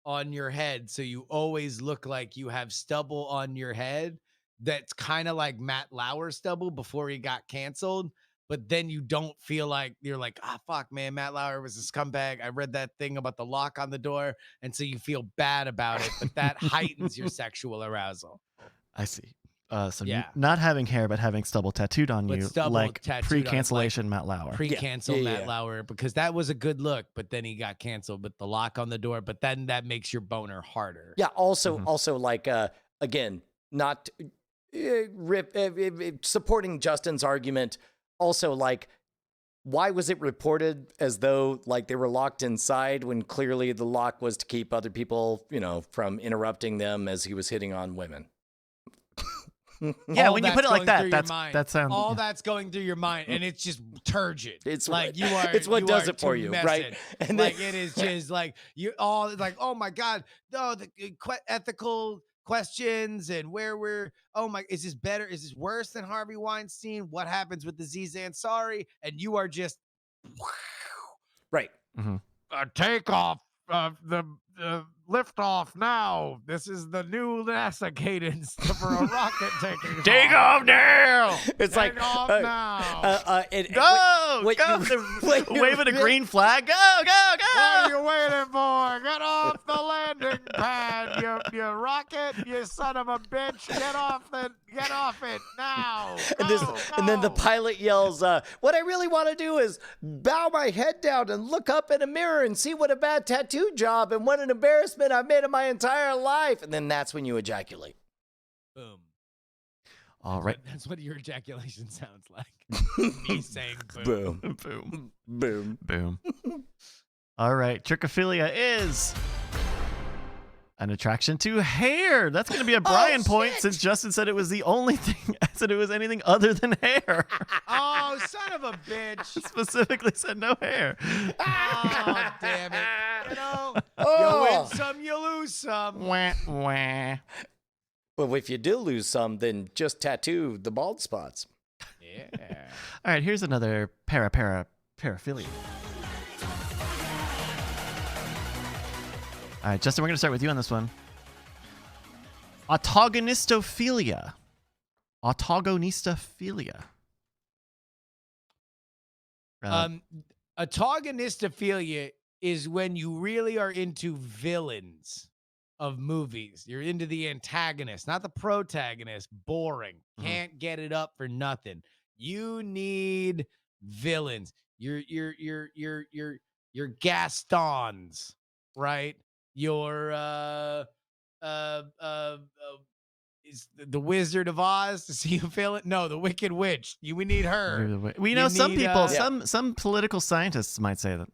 on your head, so you always look like you have stubble on your head. That's kind of like Matt Lauer stubble before he got canceled. But then you don't feel like you're like, fuck, man, Matt Lauer was a scumbag. I read that thing about the lock on the door. And so you feel bad about it, but that heightens your sexual arousal. I see. So Yeah. not having hair, but having stubble tattooed on But you, stubble like tattooed on it, pre-cancellation Matt Lauer. Pre-cancel Yeah. Matt Lauer, because that was a good look, but then he got canceled with the lock on the door. But then that makes your boner harder. Yeah, also, Mhm. like, again, not supporting Justin's argument. Also, like, why was it reported as though, like, they were locked inside when clearly the lock was to keep other people, from interrupting them as he was hitting on women? Yeah, All when you that's put it like going that, through your that's mind. that sounds. All that's going through your mind, and it's just turgid. It's like what- you are. it's what you does are it for you, right? tumescent. And like then- it is just like you all like, oh my god, no, the ethical questions and where we're. Oh my, is this better? Is this worse than Harvey Weinstein? What happens with Aziz Ansari? And you are just Right. takeoff. The liftoff now. This is the new NASA cadence for a rocket taking Take off now! It's like, off now. Go! what Go! what you Waving a really- green flag. Go! Go! What are Go! you waiting for? Get off the landing pad, you rocket, you son of a bitch! Get off it now! And then the Go. pilot yells, what I really want to do is bow my head down and look up in a mirror and see what a bad tattoo job and what an embarrassment I've made in my entire life. And then that's when you ejaculate. Boom. All right. That's what your ejaculation sounds like. Me saying boom. Boom. Boom. Boom. Boom. All right. Trichophilia is an attraction to hair. That's going to be a Brian point, shit. since Justin said it was the only thing. I said it was anything other than hair. Oh, son of a bitch! Specifically said no hair. Oh, damn it! You Oh. win some, you lose some. Wah, wah. Well, if you do lose some, then just tattoo the bald spots. Yeah. All right, here's another paraphilia. All right, Justin, we're going to start with you on this one. Autogonistophilia. Autogonistophilia. Antagonistophilia is when you really are into villains of movies. You're into the antagonist, not the protagonist. Boring. Can't get it up for nothing. You need villains. Your Gastons, right? Your is the Wizard of Oz. To see you villain? No, the Wicked Witch. We need her. We You know some need, people, some political scientists might say that.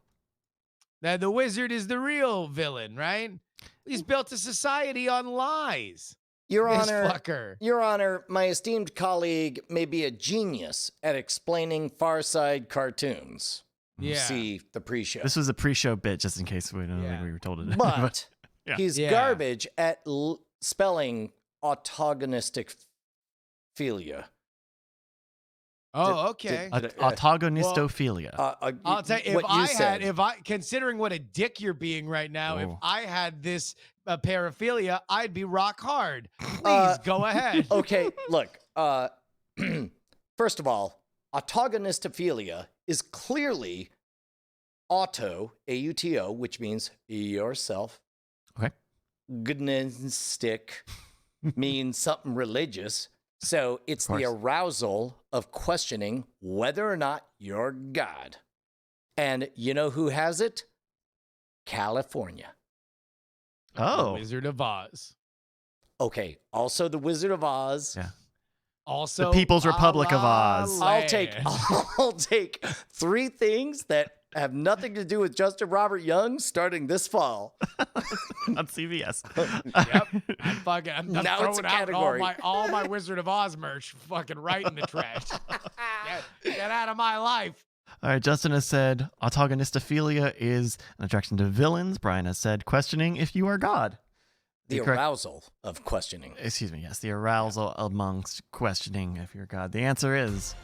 That the wizard is the real villain, right? He's built a society on lies. Your This Honor, fucker. Your Honor, my esteemed colleague may be a genius at explaining Far Side cartoons. Yeah. See the pre-show. This was a pre-show bit, just in case we don't think we were told it. But Yeah. he's Yeah. garbage at spelling autogonistic philia. Oh, okay. Autogonistophilia. I'll tell you, what you said. considering what a dick you're being right now, if Oh. I had this paraphilia, I'd be rock hard. Please go ahead. Okay, look. First of all, autogonistophilia is clearly auto, A-U-T-O, which means yourself. Okay. Gnostic means something religious. So it's the arousal of questioning whether or not you're God. And you know who has it? California. Oh. Wizard of Oz. Okay, also the Wizard of Oz. Yeah. Also, The People's Republic of Oz. I'll take 3 things that have nothing to do with Justin Robert Young starting this fall. On CBS. Yep. I'm Now it's a throwing out category. all my Wizard of Oz merch fucking right in the trash. Get out of my life. All right, Justin has said autogonistophilia is an attraction to villains. Brian has said questioning if you are God. The correct- arousal of questioning. Excuse me, yes, the arousal amongst questioning if you're God. The answer is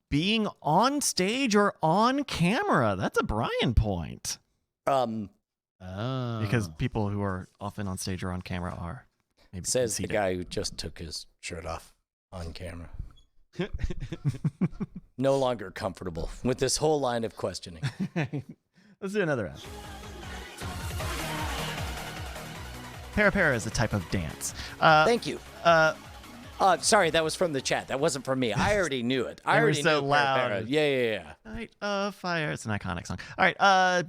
being on stage or on camera. That's a Brian point. Because people who are often on stage or on camera are maybe Says the conceited. guy who just took his shirt off on camera. No longer comfortable with this whole line of questioning. Let's do another round. Para is a type of dance. Thank you. Sorry, that was from the chat. That wasn't from me. I already knew it. I They were already so knew loud. Para. Yeah. Night of Fire. It's an iconic song. All right,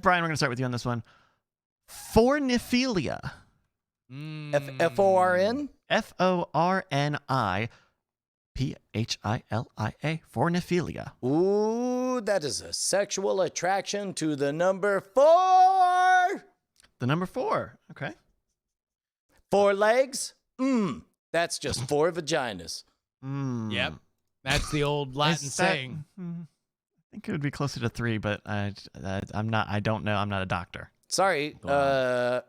Brian, we're going to start with you on this one. Forniphilia. F-O-R-N? Forniphilia. Forniphilia. Ooh, that is a sexual attraction to the number 4. The number 4. Okay. 4 legs? That's just 4 vaginas. Yep. That's the old Latin saying. I think it would be closer to 3, but I'm not. I don't know. I'm not a doctor. Sorry. No,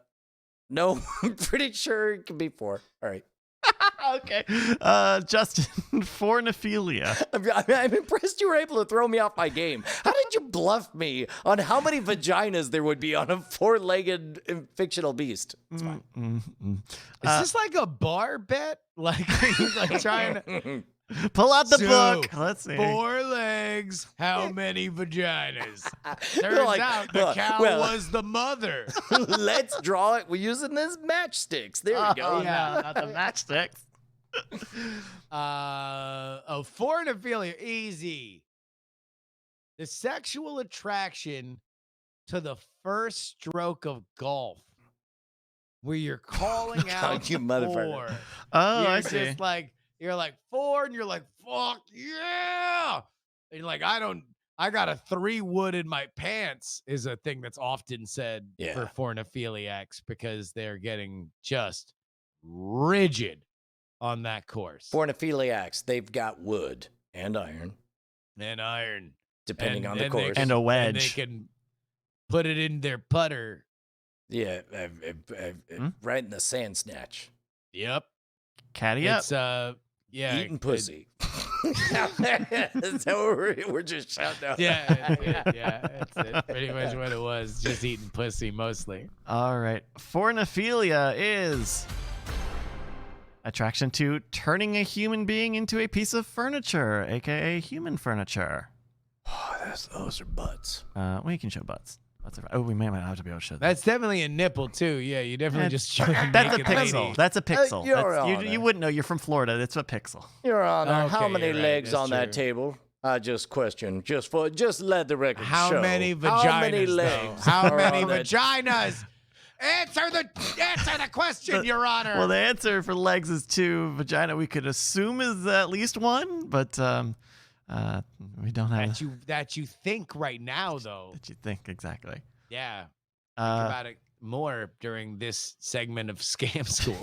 I'm pretty sure it could be 4. All right. Okay. Justin, Forniphilia. I'm impressed you were able to throw me off my game. How did you bluff me on how many vaginas there would be on a 4-legged fictional beast? It's fine. Is this like a bar bet? Like trying to Pull out the So, book. Let's see. 4 legs, how many vaginas? You're Turns like, out the cow well- was the mother. Let's draw it. We're using this matchsticks. There we go. Oh, no, not the matchsticks. Forniphilia, easy. The sexual attraction to the first stroke of golf, where you're calling out You motherfucker. 4. Oh, You're I see. just like, you're like 4, and you're like, fuck yeah. And you're like, I got a 3 wood in my pants is a thing that's often said for forniphiliacs because they're getting just rigid on that course. Forniphiliacs, they've got wood and iron, And iron. depending on the they course. can- And a wedge. And they can put it in their putter. Yeah, right in the sand snatch. Yep. Caddy up. It's yeah. Eating pussy. So we're just shouting out. Yeah, that's it. Pretty much what it was. Just eating pussy mostly. All right. Forniphilia is attraction to turning a human being into a piece of furniture, aka human furniture. Yes, those are butts. We can show butts. Oh, we might not have to be able to show that. That's definitely a nipple too. Yeah, you definitely just showed a That's a naked pixel. lady. That's a pixel. Your That's- Honor. you wouldn't know. You're from Florida. It's a pixel. Your Honor, Okay, how many you're right, legs that's on that true. table? I just question, just let the record How show. many vaginas? How many though? legs? How are many on that- vaginas? Answer the question, Your Honor. Well, the answer for legs is 2. Vagina, we could assume is at least 1, but we don't have that you think right now, though. that you think exactly. Yeah. Think Uh, about it more during this segment of Scam School.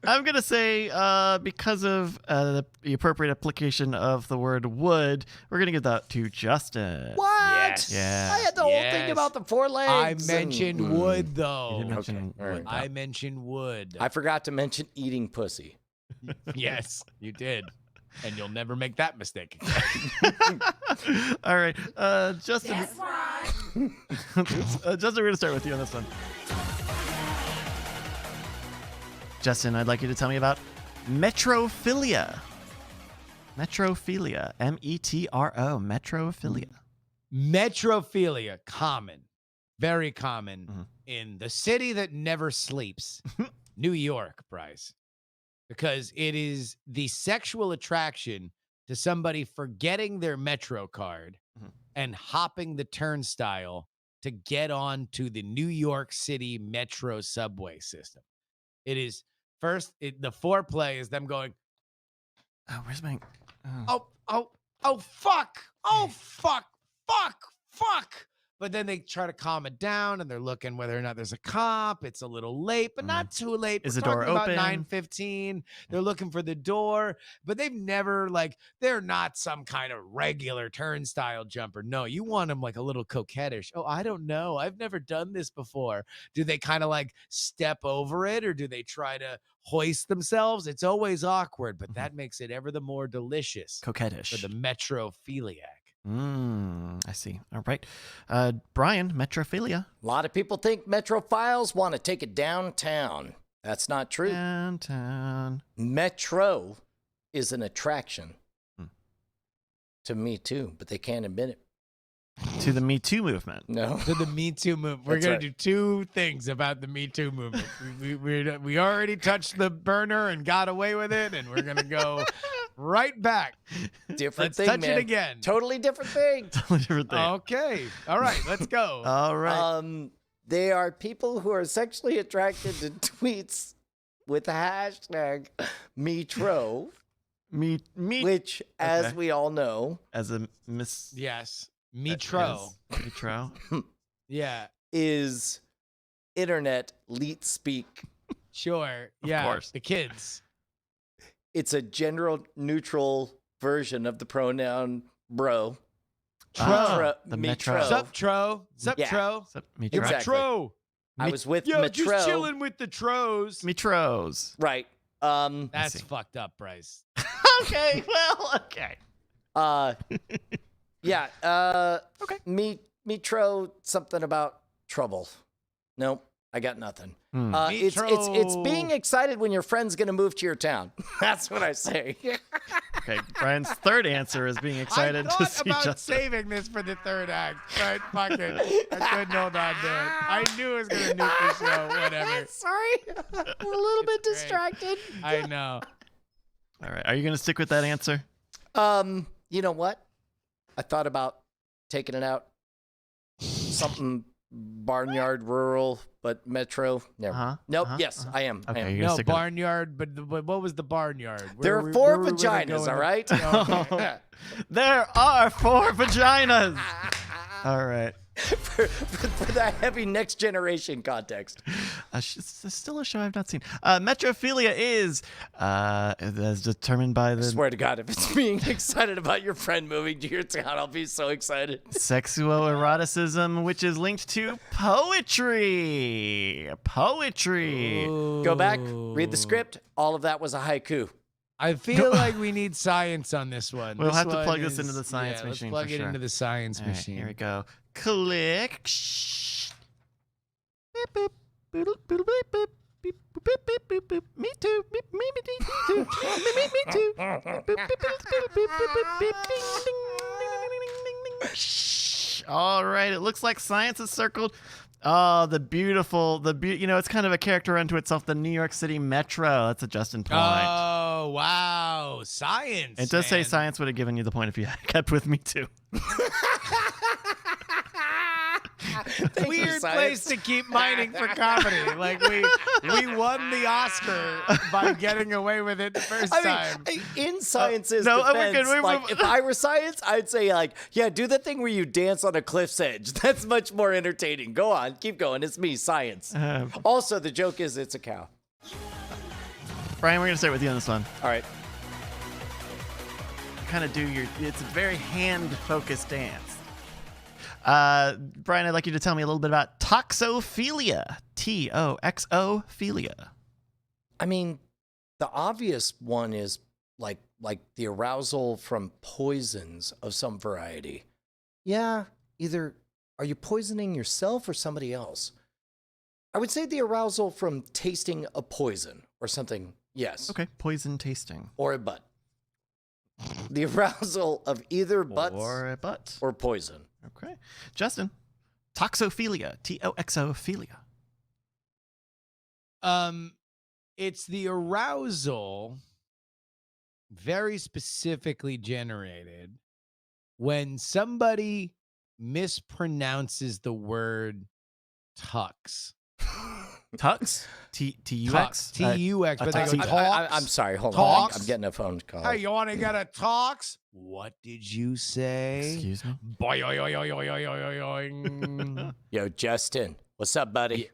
I'm gonna say because of the appropriate application of the word would, we're gonna give that to Justin. What? Yes. Yeah. I had the whole thing Yes. about the 4 I legs. mentioned and- wood, You though. didn't mention Okay, all right. would, I mentioned wood. I forgot to mention eating pussy. Yes, you did. And you'll never make that mistake. All right, Justin. Justin, we're gonna start with you on this one. Justin, I'd like you to tell me about metrophilia. Metrophilia. metro. Metrophilia. Metrophilia, common. Very common Mhm. in the city that never sleeps, New York, Bryce. Because it is the sexual attraction to somebody forgetting their Metro card Mhm. and hopping the turnstile to get on to the New York City Metro subway system. It is the foreplay is them going, Oh, where's my? fuck, fuck. But then they try to calm it down, and they're looking whether or not there's a cop. It's a little late, but not too late. Is We're the door talking about open? 9:15. They're looking for the door, but they've never they're not some kind of regular turnstile jumper. No, you want them like a little coquettish. Oh, I don't know. I've never done this before. Do they kind of step over it, or do they try to hoist themselves? It's always awkward, but that makes it ever the more delicious Coquettish. for the metrophiliac. I see. All right. Brian, metrophilia. A lot of people think metrophiles want to take it downtown. That's not true. Downtown. Metro is an attraction Hmm. to me too, but they can't admit it. To the Me Too movement. No. To the Me Too movement. We're That's going right. to do 2 things about the Me Too movement. We already touched the burner and got away with it, and we're going to go right back. Different Let's thing, touch man. it again. Totally different thing. Totally different thing. Okay. All right. Let's go. All right. They are people who are sexually attracted to tweets with the hashtag metro, me. which, as Okay. we all know, As a miss. Yes. Metro. Metro. Yeah. is internet leet speak. Sure. Yeah. course. The kids. It's a gender neutral version of the pronoun bro. Ah, Metro- the metro. metro. Sup, Tro? Sup, Yeah. Tro? Sup, Metro. Exactly. Tro. I was with Yo, Metro. just chilling with the Tros. Metros. Right. That's see. fucked up, Bryce. Okay. Well, okay. Yeah. Okay. Metro, something about trouble. Nope. I got nothing. It's Metro. being excited when your friend's gonna move to your town. That's what I say. Okay. Brian's third answer is being excited I to thought see about Justin. saving this for the third act, but fuck it. I couldn't hold on to it. I knew it was going to nuke the show, whatever. Sorry, I'm a little bit great. distracted. I know. All right. Are you going to stick with that answer? You know what? I thought about taking it out. Something barnyard, rural, but metro. Never. Uh-huh, Nope. uh-huh, Yes, I am. Okay. I am. You're gonna No, stick with it. barnyard, but what was the barnyard? There are 4 vaginas, all right? Okay. There are 4 vaginas. All right. for that heavy next generation context. It's still a show I've not seen. Metrophilia is as determined by I the swear to God, if it's being excited about your friend moving to your town, I'll be so excited. sexual eroticism, which is linked to poetry. Poetry. Go back, read the script. All of that was a haiku. I feel like we need science on this one. We'll This have to one plug this into the is- science yeah, machine Let's plug for it sure. into the science All right, machine. here we go. Click. Beep, beep, boodle, boodle, beep, beep, beep, boop, beep, beep, beep, beep. Me too. Me too. Me too. All right, it looks like science is circled. Oh, it's kind of a character unto itself, the New York City Metro. That's a Justin point. Oh, wow. Science. It does say man. science would have given you the point if you had kept with me too. Weird place to keep mining for comedy. Like we won the Oscar by getting away with it the first time. In science's no, defense, we're like if I were science, I'd say like, yeah, do the thing where you dance on a cliff's edge. That's much more entertaining. Go on, keep going. It's me, science. Also, the joke is it's a cow. Brian, we're gonna start with you on this one. All right. Kind of it's a very hand-focused dance. Brian, I'd like you to tell me a little bit about toxophilia. Toxophilia. I mean, the obvious one is like the arousal from poisons of some variety. Yeah, either are you poisoning yourself or somebody else? I would say the arousal from tasting a poison or something. Yes. Okay, poison tasting. Or a butt. The arousal of either butts or a butt or poison. Okay. Justin, toxophilia. Toxophilia. It's the arousal very specifically generated when somebody mispronounces the word tux. Tux? T-U-X? T-U-X. But they go, tux. talks. I'm sorry. Hold Talks. on. I'm getting a phone call. Hey, you want to get a talks? What did you say? Excuse me? Boing. Yo, Justin. What's up, buddy?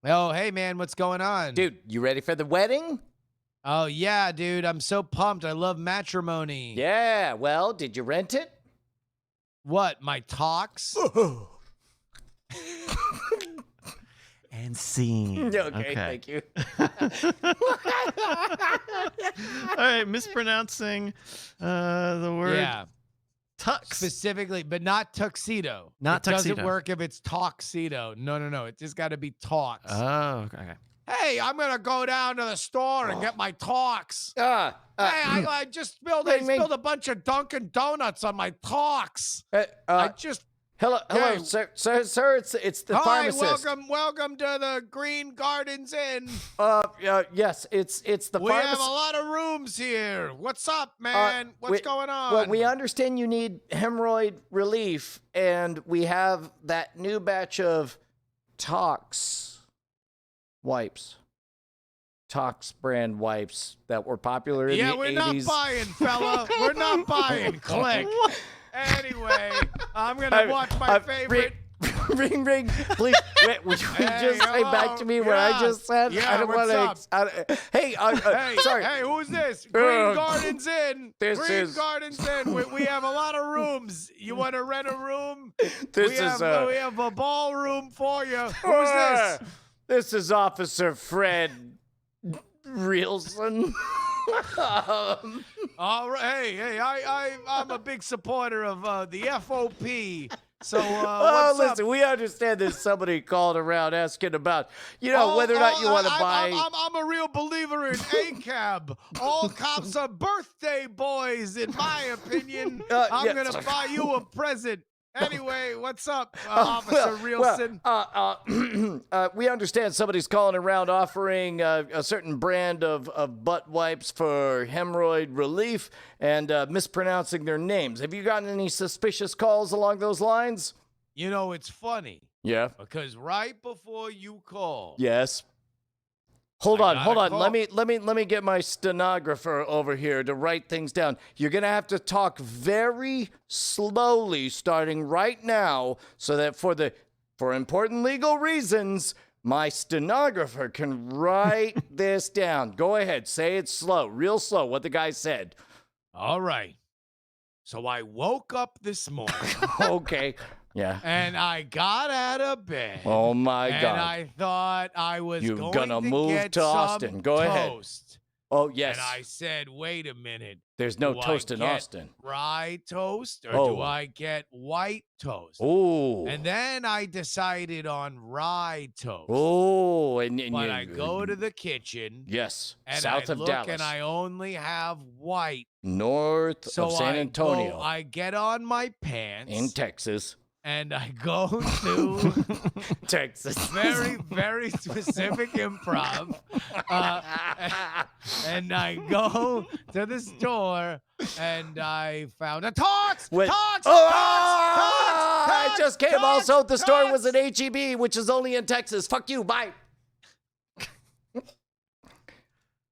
Oh, hey, man. What's going on? Dude, you ready for the wedding? Oh, yeah, dude. I'm so pumped. I love matrimony. Yeah. Well, did you rent it? What? My talks? And scene. Okay, thank you. All right, mispronouncing the word tux. Specifically, but not tuxedo. Not it tuxedo. Doesn't work if it's tuxedo. No. It just got to be talks. Oh, okay. Hey, I'm going to go down to the store and get my talks. Hey, I just spilled a bunch of Dunkin' Donuts on my talks. Hello, Hey. sir. It's the Hi, pharmacist. welcome to the Green Gardens Inn. Yes, it's the We have pharmacist. a lot of rooms here. What's up, man? What's going on? Well, we understand you need hemorrhoid relief, and we have that new batch of Tox wipes. Tox brand wipes that were popular in the 80s. Yeah, we're not buying, fella. We're not buying. Click. Anyway, I'm going to watch my favorite. Ring. Please, would you just say back to me what I just said? Yeah, I don't what's want to. Hey, sorry. Hey, who's this? Green Gardens Inn. This Green is- Gardens Inn. We have a lot of rooms. You want to rent a room? This we is have a ballroom for you. Who's this? This is Officer Fred Rielson. All right. Hey, I'm a big supporter of the FOP. So, what's listen, up? we understand there's somebody called around asking about, whether or not you want to buy. I'm a real believer in ACAB. All cops are birthday boys, in my opinion. I'm going to buy you a present. Anyway, what's up, Officer Rielson? We understand somebody's calling around offering a certain brand of butt wipes for hemorrhoid relief and mispronouncing their names. Have you gotten any suspicious calls along those lines? It's funny. Yeah. Because right before you call, Yes. Hold on. call. Let me get my stenographer over here to write things down. You're gonna have to talk very slowly, starting right now, so that for important legal reasons, my stenographer can write this down. Go ahead, say it slow, real slow. What the guy said. All right. So I woke up this morning. Okay. Yeah. And I got out of bed. Oh my and God. I thought I was You're going gonna to move get to some Austin. Go ahead. toast. Oh, yes. And I said, wait a minute. There's no Do I toast in get Austin. rye toast or Oh. do I get white toast? Oh. And then I decided on rye toast. Oh. And But I go to the kitchen. Yes. And South I of look Dallas. and I only have white. North of San Antonio. I get on my pants. In Texas. And I go to Texas. very, very specific improv. And I go to the store and I found a Tox! With- Tox! Oh, Tox! I just came. Also, the store was an HEB, which is only in Texas. Fuck you. Bye.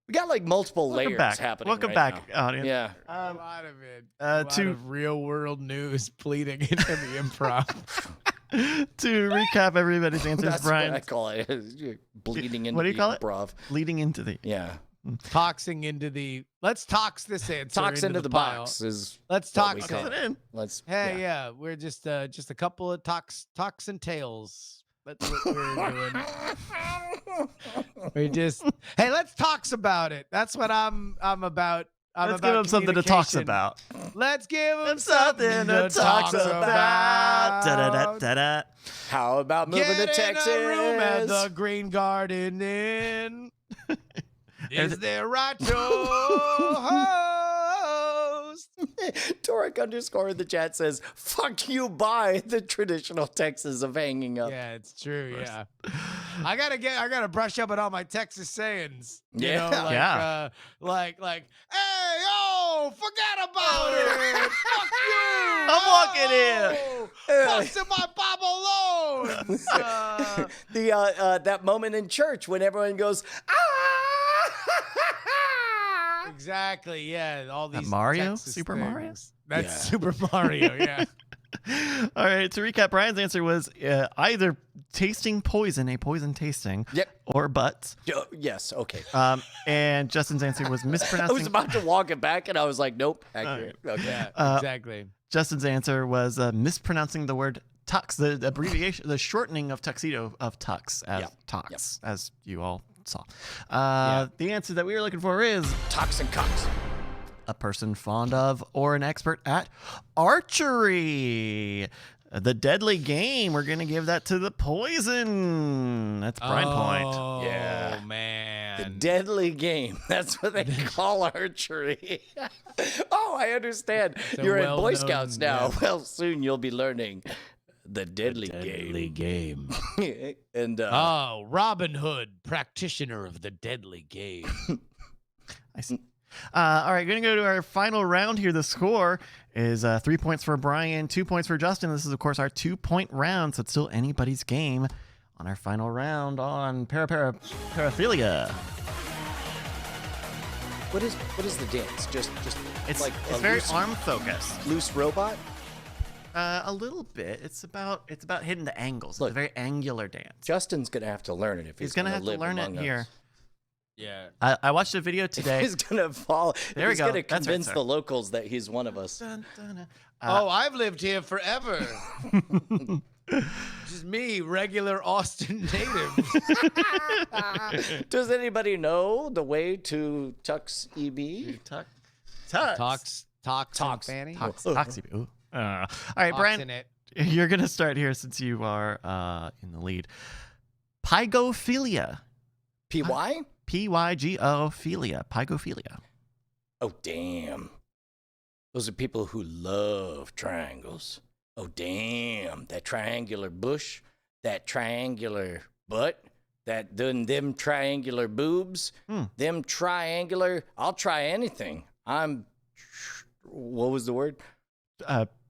We got like multiple layers happening. Welcome right back, now. audience. Yeah. A lot of it. A lot to- of real world news bleeding into the improv. To recap everybody's answers, That's Brian. what I call it. You're bleeding into What do you the call it? improv. Leading into the. Yeah. Toxing into the. Let's tox this answer. Talks into the pile. box is. Let's what we tox call it. It in. Let's. Hey, yeah, we're just a couple of toxin tails. That's what we're doing. We just hey, let's talk about it. That's what I'm about. Let's give him something to talk about. Let's give him Something to talk about. Da-da-da-da-da. How about moving Get to Texas? in a room at the Green Garden Inn. Is there right to host? Torek underscore in the chat says, "Fuck you, bye." The traditional Texas of hanging up. Yeah, it's true. Yeah, I gotta brush up on all my Texas sayings. You Yeah. know, like, Yeah. like, hey, yo, forget about it. Fuck you. I'm walking in. Busting my Babalones. That moment in church when everyone goes, ah! Exactly. Yeah. All these Mario? Texas Super things. Mario? That's Yeah. Super Mario. Yeah. All right. To recap, Brian's answer was either tasting poison, a poison tasting, Yep. or butts. Yes. Okay. And Justin's answer was I mispronouncing. was about to walk it back, and I was like, "Nope." Accurate. Okay. Yeah. Exactly. Justin's answer was mispronouncing the word tux, the abbreviation, the shortening of tuxedo of tux as Yep. tux, as you all saw. Yeah. The answer that we were looking for is Toxin cocks. a person fond of or an expert at archery. The deadly game. We're going to give that to the poison. That's Brian Point. Oh, Yeah. man. The deadly game. That's what they call archery. Oh, I understand. a You're in Boy well-known- Scouts now. yeah. Well, soon you'll be learning the deadly game. game. And Oh, Robin Hood, practitioner of the deadly game. I see. All right, going to go to our final round here. The score is 3 points for Brian, 2 points for Justin. This is, of course, our 2-point round, so it's still anybody's game on our final round on Para Paraphilia. what is the dance? Just It's like it's a very loose, arm focused. loose robot. A little bit. It's about hitting the angles. Look. It's a very angular dance. Justin's gonna have to learn it if He's he's gonna gonna have to live learn it among here. us. Yeah. I watched a video today. He's gonna fall. There we he's go. gonna That's right, convince sir. the locals that he's one of us. Dun, dun, dun. Oh, I've lived here forever. Just me, regular Austin native. Does anybody know the way to Tux EB? Tox, Fanny. Toxie. Ooh. All right, Brian. It. You're going to start here since you are in the lead. Pygophilia. PY? Pygophilia. Pygophilia. Oh, damn. Those are people who love triangles. Oh, damn. That triangular bush, that triangular butt, them triangular boobs, them triangular. I'll try anything. What was the word?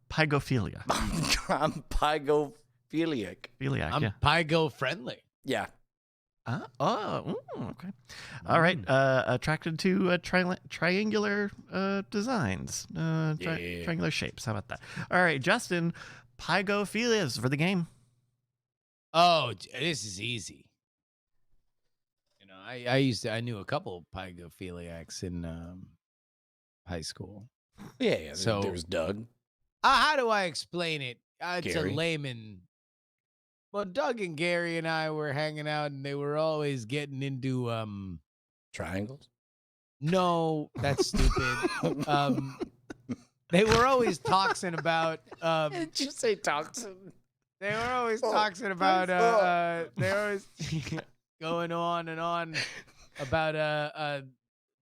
Pygophilia. I'm pygophiliac. Philiac, I'm yeah. Pygo friendly. Yeah. Okay. All right. Attracted to triangular designs, triangular shapes. How about that? All right, Justin. Pygophilias for the game. Oh, this is easy. You know, I knew a couple of pygophiliacs in high school. Yeah. So- There's Doug. How do I explain it to Gary? layman? Well, Doug and Gary and I were hanging out, and they were always getting into Triangles? No, that's stupid. They were always talking about. Did you say toxin? They were always Oh, talking about. They were always going on and on about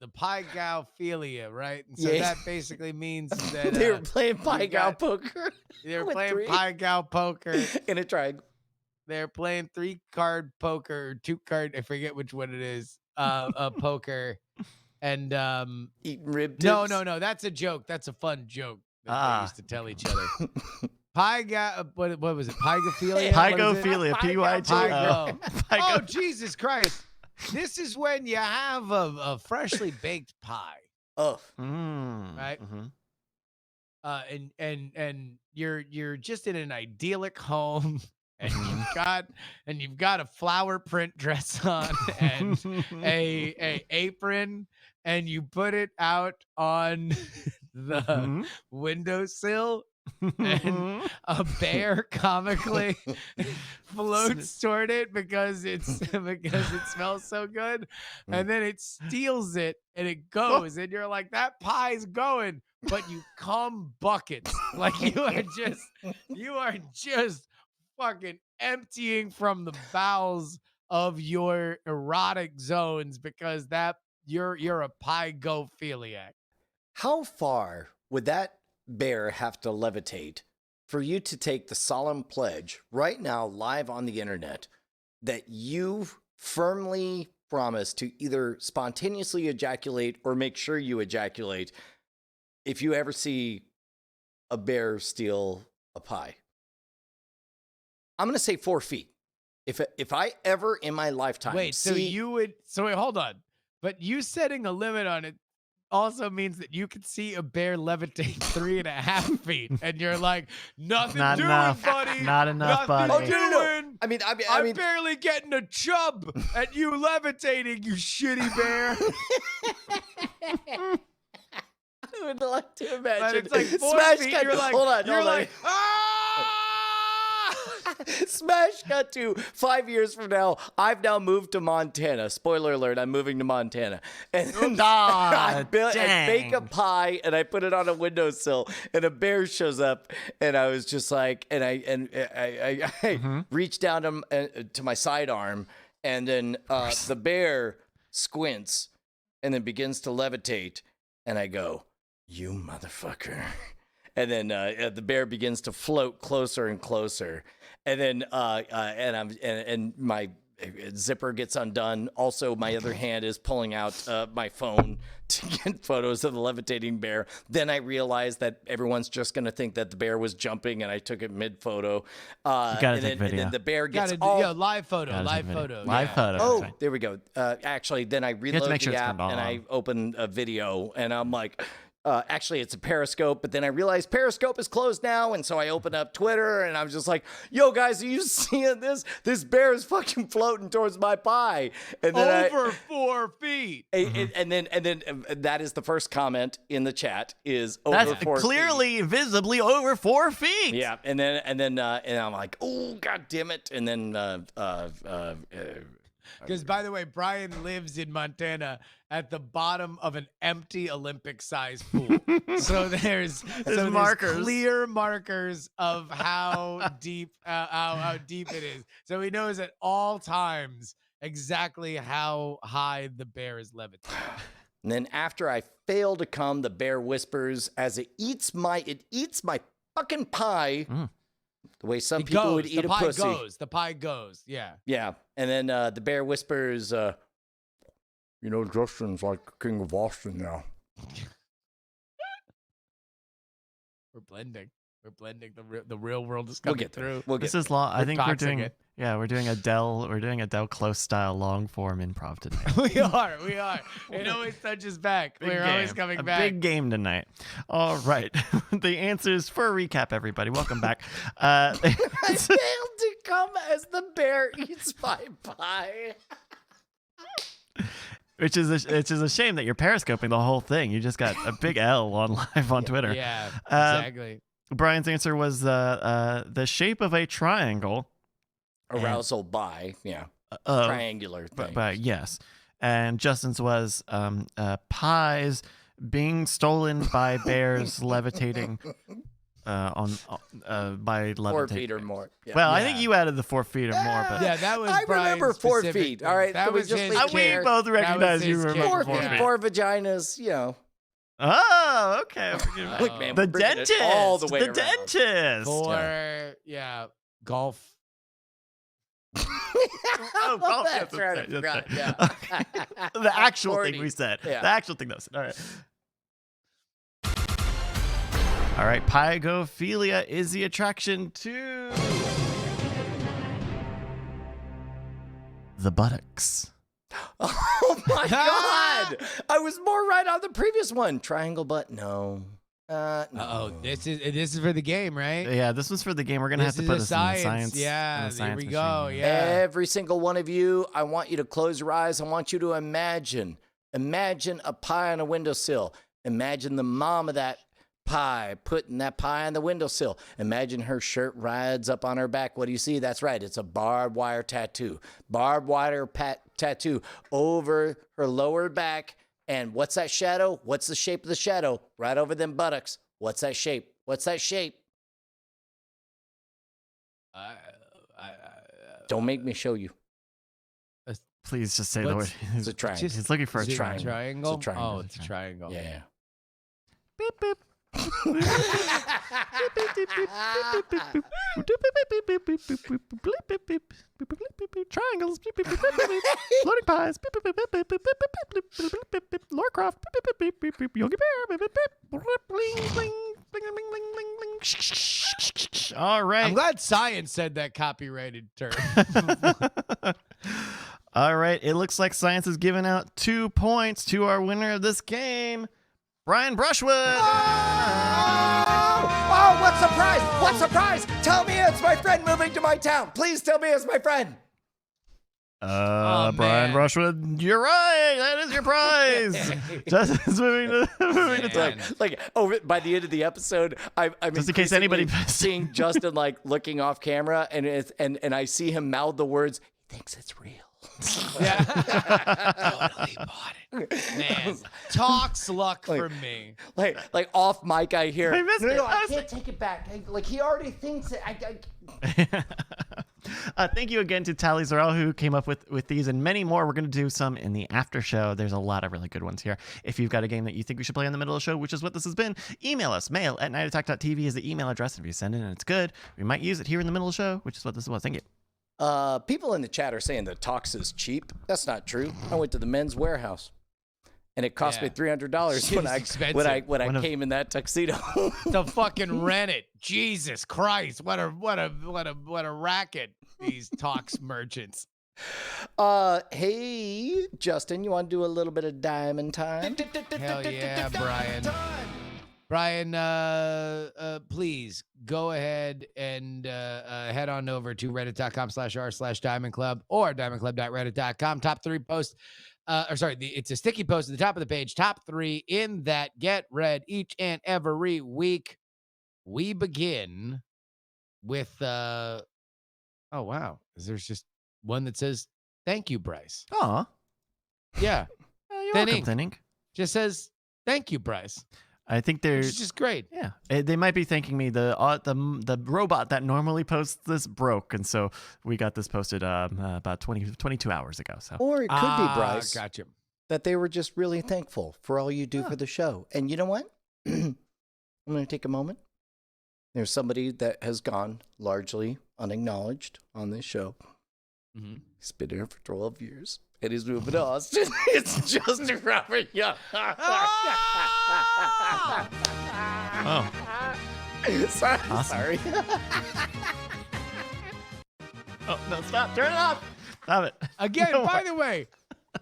the pygophilia, right? And so Yeah. that basically means that They were playing Pai Gow got- poker. they were with playing three pygow poker. in a triangle. They're playing 3-card poker, or 2-card. I forget which one it is. Poker, and Eating rib tips. no. That's a joke. That's a fun joke that they used to tell each other. What was it? Pygophilia? Pygophilia. P-Y-G-O. Pygo. Pygo. Oh, Jesus Christ. This is when you have a freshly baked pie, Oh, right? And you're just in an idyllic home, and you've got a flower print dress on and a apron, and you put it out on the windowsill, and a bear comically floats toward it because it smells so good, and then it steals it and it goes, and you're like, that pie's going, but you come buckets, like you are just fucking emptying from the bowels of your erotic zones because that you're a pygophiliac. how far would that bear have to levitate for you to take the solemn pledge right now, live on the internet, that you firmly promise to either spontaneously ejaculate or make sure you ejaculate if you ever see a bear steal a pie? I'm going to say 4 feet. If I ever in my lifetime Wait, so wait, hold on. But you setting a limit on it also means that you could see a bear levitate 3.5 feet, and you're like, nothing Not doing, enough. buddy. Not enough, Nothing buddy. doing. I mean, I'm barely getting a chub at you levitating, you shitty bear. I would like to imagine. But it's like 4 Smash feet. cut. You're like, hold on. like, ah! Smash cut to 5 years from now. I've now moved to Montana. Spoiler alert, I'm moving to Montana. And then I bake a pie and I put it on a windowsill and a bear shows up and I was just like, and I reached down to my sidearm and then the bear squints and then begins to levitate and I go, you motherfucker. And then the bear begins to float closer and closer. And then and my zipper gets undone. Also, my other hand is pulling out my phone to get photos of the levitating bear. Then I realized that everyone's just going to think that the bear was jumping and I took it mid-photo. Gotta take video. And then the bear gets live photo. Live photo. Oh, That's right. there we go. Actually, then I reload make sure the it's app turned and I on. open a video and I'm like, actually, it's a Periscope, but then I realized Periscope is closed now, and so I opened up Twitter, and I was just like, yo, guys, are you seeing this? This bear is fucking floating towards my pie. And then Over 4 feet. and then that is the first comment in the chat is over That's 4 feet. clearly, visibly over 4 feet. Yeah, and I'm like, oh, god damn it, and then Because, by the way, Brian lives in Montana at the bottom of an empty Olympic-sized pool. So there's markers. clear markers of how deep how deep it is. So he knows at all times exactly how high the bear is levitating. And then after I fail to come, the bear whispers as it eats my fucking pie. The way some people would eat a pussy. The pie goes. Yeah. Yeah. And then the bear whispers, you know, Justin's like king of Austin now. We're blending. The real world is coming through. This is long. I think we're doing it. Yeah, we're doing Adele Close style long form improv tonight. We are. It always touches back. We're always coming back. Big game tonight. All right. The answers for a recap, everybody. Welcome back. I failed to come as the bear eats my pie. Which is a shame that you're periscoping the whole thing. You just got a big L on live on Twitter. Yeah, exactly. Brian's answer was the shape of a triangle. Arousal by, triangular thing. But yes. And Justin's was pies being stolen by bears levitating by levitating. 4 feet or more. Yeah. Well, I think you added the 4 feet or more, but Yeah, that was I remember Brian's 4 specific feet. thing. All right, That can we was just his make we clear? kick. both That was recognize you his remember kick. 4 4 feet, feet. 4 vaginas, Oh, okay. Look, man, The we're bringing it dentist. all the way the around. dentist. For golf. Oh, golf, That's yes, right. I that's forgot. right. Yeah. The actual 40. thing we said. Yeah. The actual thing that was said. All right. All right. Pygophilia is the attraction to the buttocks. Oh my God! I was more right on the previous one. Triangle butt, no. No. Oh, this is for the game, right? Yeah, this was for the game. We're gonna have This to is put a this in the science. Yeah, in the there science we machine, go. Yeah. Every single one of you, I want you to close your eyes. I want you to imagine a pie on a windowsill. Imagine the mom of that pie putting that pie on the windowsill. Imagine her shirt rides up on her back. What do you see? That's right. It's a barbed wire tattoo. Barbed wire tattoo over her lower back. And what's that shadow? What's the shape of the shadow? Right over them buttocks. What's that shape? What's that shape? Don't make me show you. Please just say the word. It's a triangle. He's looking for a Is it triangle. triangle. It's a triangle. Oh, it's a triangle. Yeah. Beep, beep. Triangles. Floating pies. Lorecroft. Yogi Bear. All right. I'm glad science said that copyrighted term. All right. It looks like science has given out 2 points to our winner of this game, Brian Brushwood. Oh, what surprise! What surprise! Tell me it's my friend moving to my town. Please tell me it's my friend. Brian man. Brushwood, you're right. That is your prize. Justin's moving to town. Like over by the end of the episode, I'm Just in case anybody seeing Justin like looking off camera, and I see him mouth the words. He thinks it's real. Yeah. Totally bought it. Man, talks luck for me. Like off mic, I hear. I missed it. I can't take it back. Like he already thinks it. Thank you again to Tally Zarel who came up with these and many more. We're going to do some in the after show. There's a lot of really good ones here. If you've got a game that you think we should play in the middle of the show, which is what this has been, email us. mail@nightattack.tv is the email address. If you send it and it's good, we might use it here in the middle of the show, which is what this was. Thank you. People in the chat are saying that Tox is cheap. That's not true. I went to the Men's Warehouse, and it cost me $300 when I came in that tuxedo. To fucking rent it. Jesus Christ. What a racket, these talks merchants. Hey, Justin, you want to do a little bit of diamond time? Hell yeah, Brian. Brian, please go ahead and head on over to reddit.com/r/Diamond Club or diamondclub.reddit.com. Top 3 posts. It's a sticky post at the top of the page. Top 3 in that get read each and every week. We begin with, oh, wow. There's just one that says, thank you, Bryce. Aw. Yeah. You're welcome, Thin Ink. Just says, thank you, Bryce. I think there's It's just great. Yeah, they might be thanking me. The robot that normally posts this broke, and so we got this posted about 22 hours ago. So Or it could be, Bryce, Gotcha. that they were just really thankful for all you do for the show. And you know what? I'm going to take a moment. There's somebody that has gone largely unacknowledged on this show. Mm-hmm. He's been here for 12 years. And he's moving to Austin. It's Justin Robert Young. oh, Sorry. Awesome. Sorry. oh no, stop! Turn it off! Stop it Again, No by way. the way,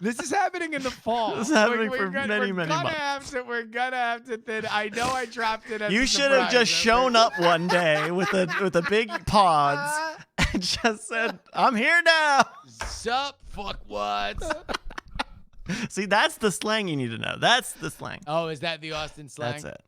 this is happening in the fall. This is happening for many many months. We're gonna have to. I know I dropped it. As You a should have surprise. just shown up one day with a big pods and just said, "I'm here now." Sup, fuckwats. See, that's the slang you need to know. That's the slang. Oh, is that the Austin slang? That's it.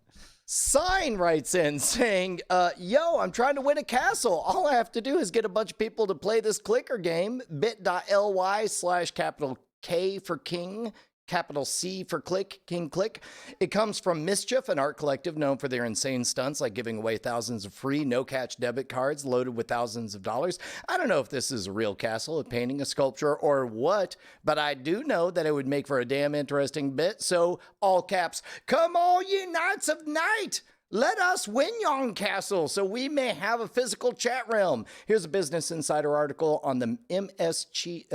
Sign writes in saying, yo, I'm trying to win a castle. All I have to do is get a bunch of people to play this clicker game, bit.ly/capital K for King, capital C for Click, King Click. It comes from Mischief, an art collective known for their insane stunts like giving away thousands of free no-catch debit cards loaded with thousands of dollars. I don't know if this is a real castle, a painting, a sculpture, or what, but I do know that it would make for a damn interesting bit. So, all caps, come all ye knights of night! Let us win yon castle so we may have a physical chat realm. Here's a Business Insider article on the MSCHF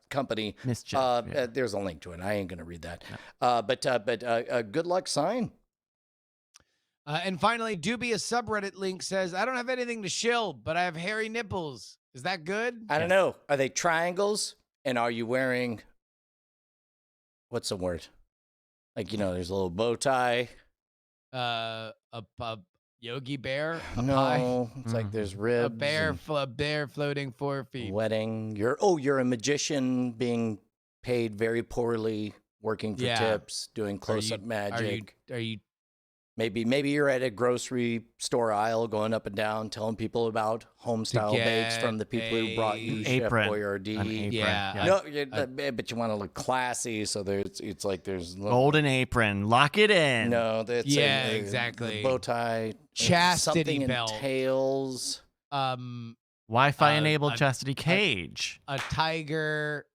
company. Mischief. There's a link to it. I ain't going to read that. No. But good luck sign. And finally, Dubious subreddit link says, I don't have anything to shill, but I have hairy nipples. Is that good? I don't know. Are they triangles? And are you wearing, what's the word? Like, there's a little bow tie. A Yogi Bear? No, it's like there's ribs. A bear floating 4 feet. Wedding. You're a magician being paid very poorly, working for tips, doing close-up magic. Are you? Maybe you're at a grocery store aisle going up and down telling people about home-style bakes from the people who brought you Chef Boyardee. Yeah. But you want to look classy, so it's like there's golden apron, lock it in. No, that's exactly. Bow tie, chastity something belt, in tails, Wi-Fi enabled chastity cage, a tiger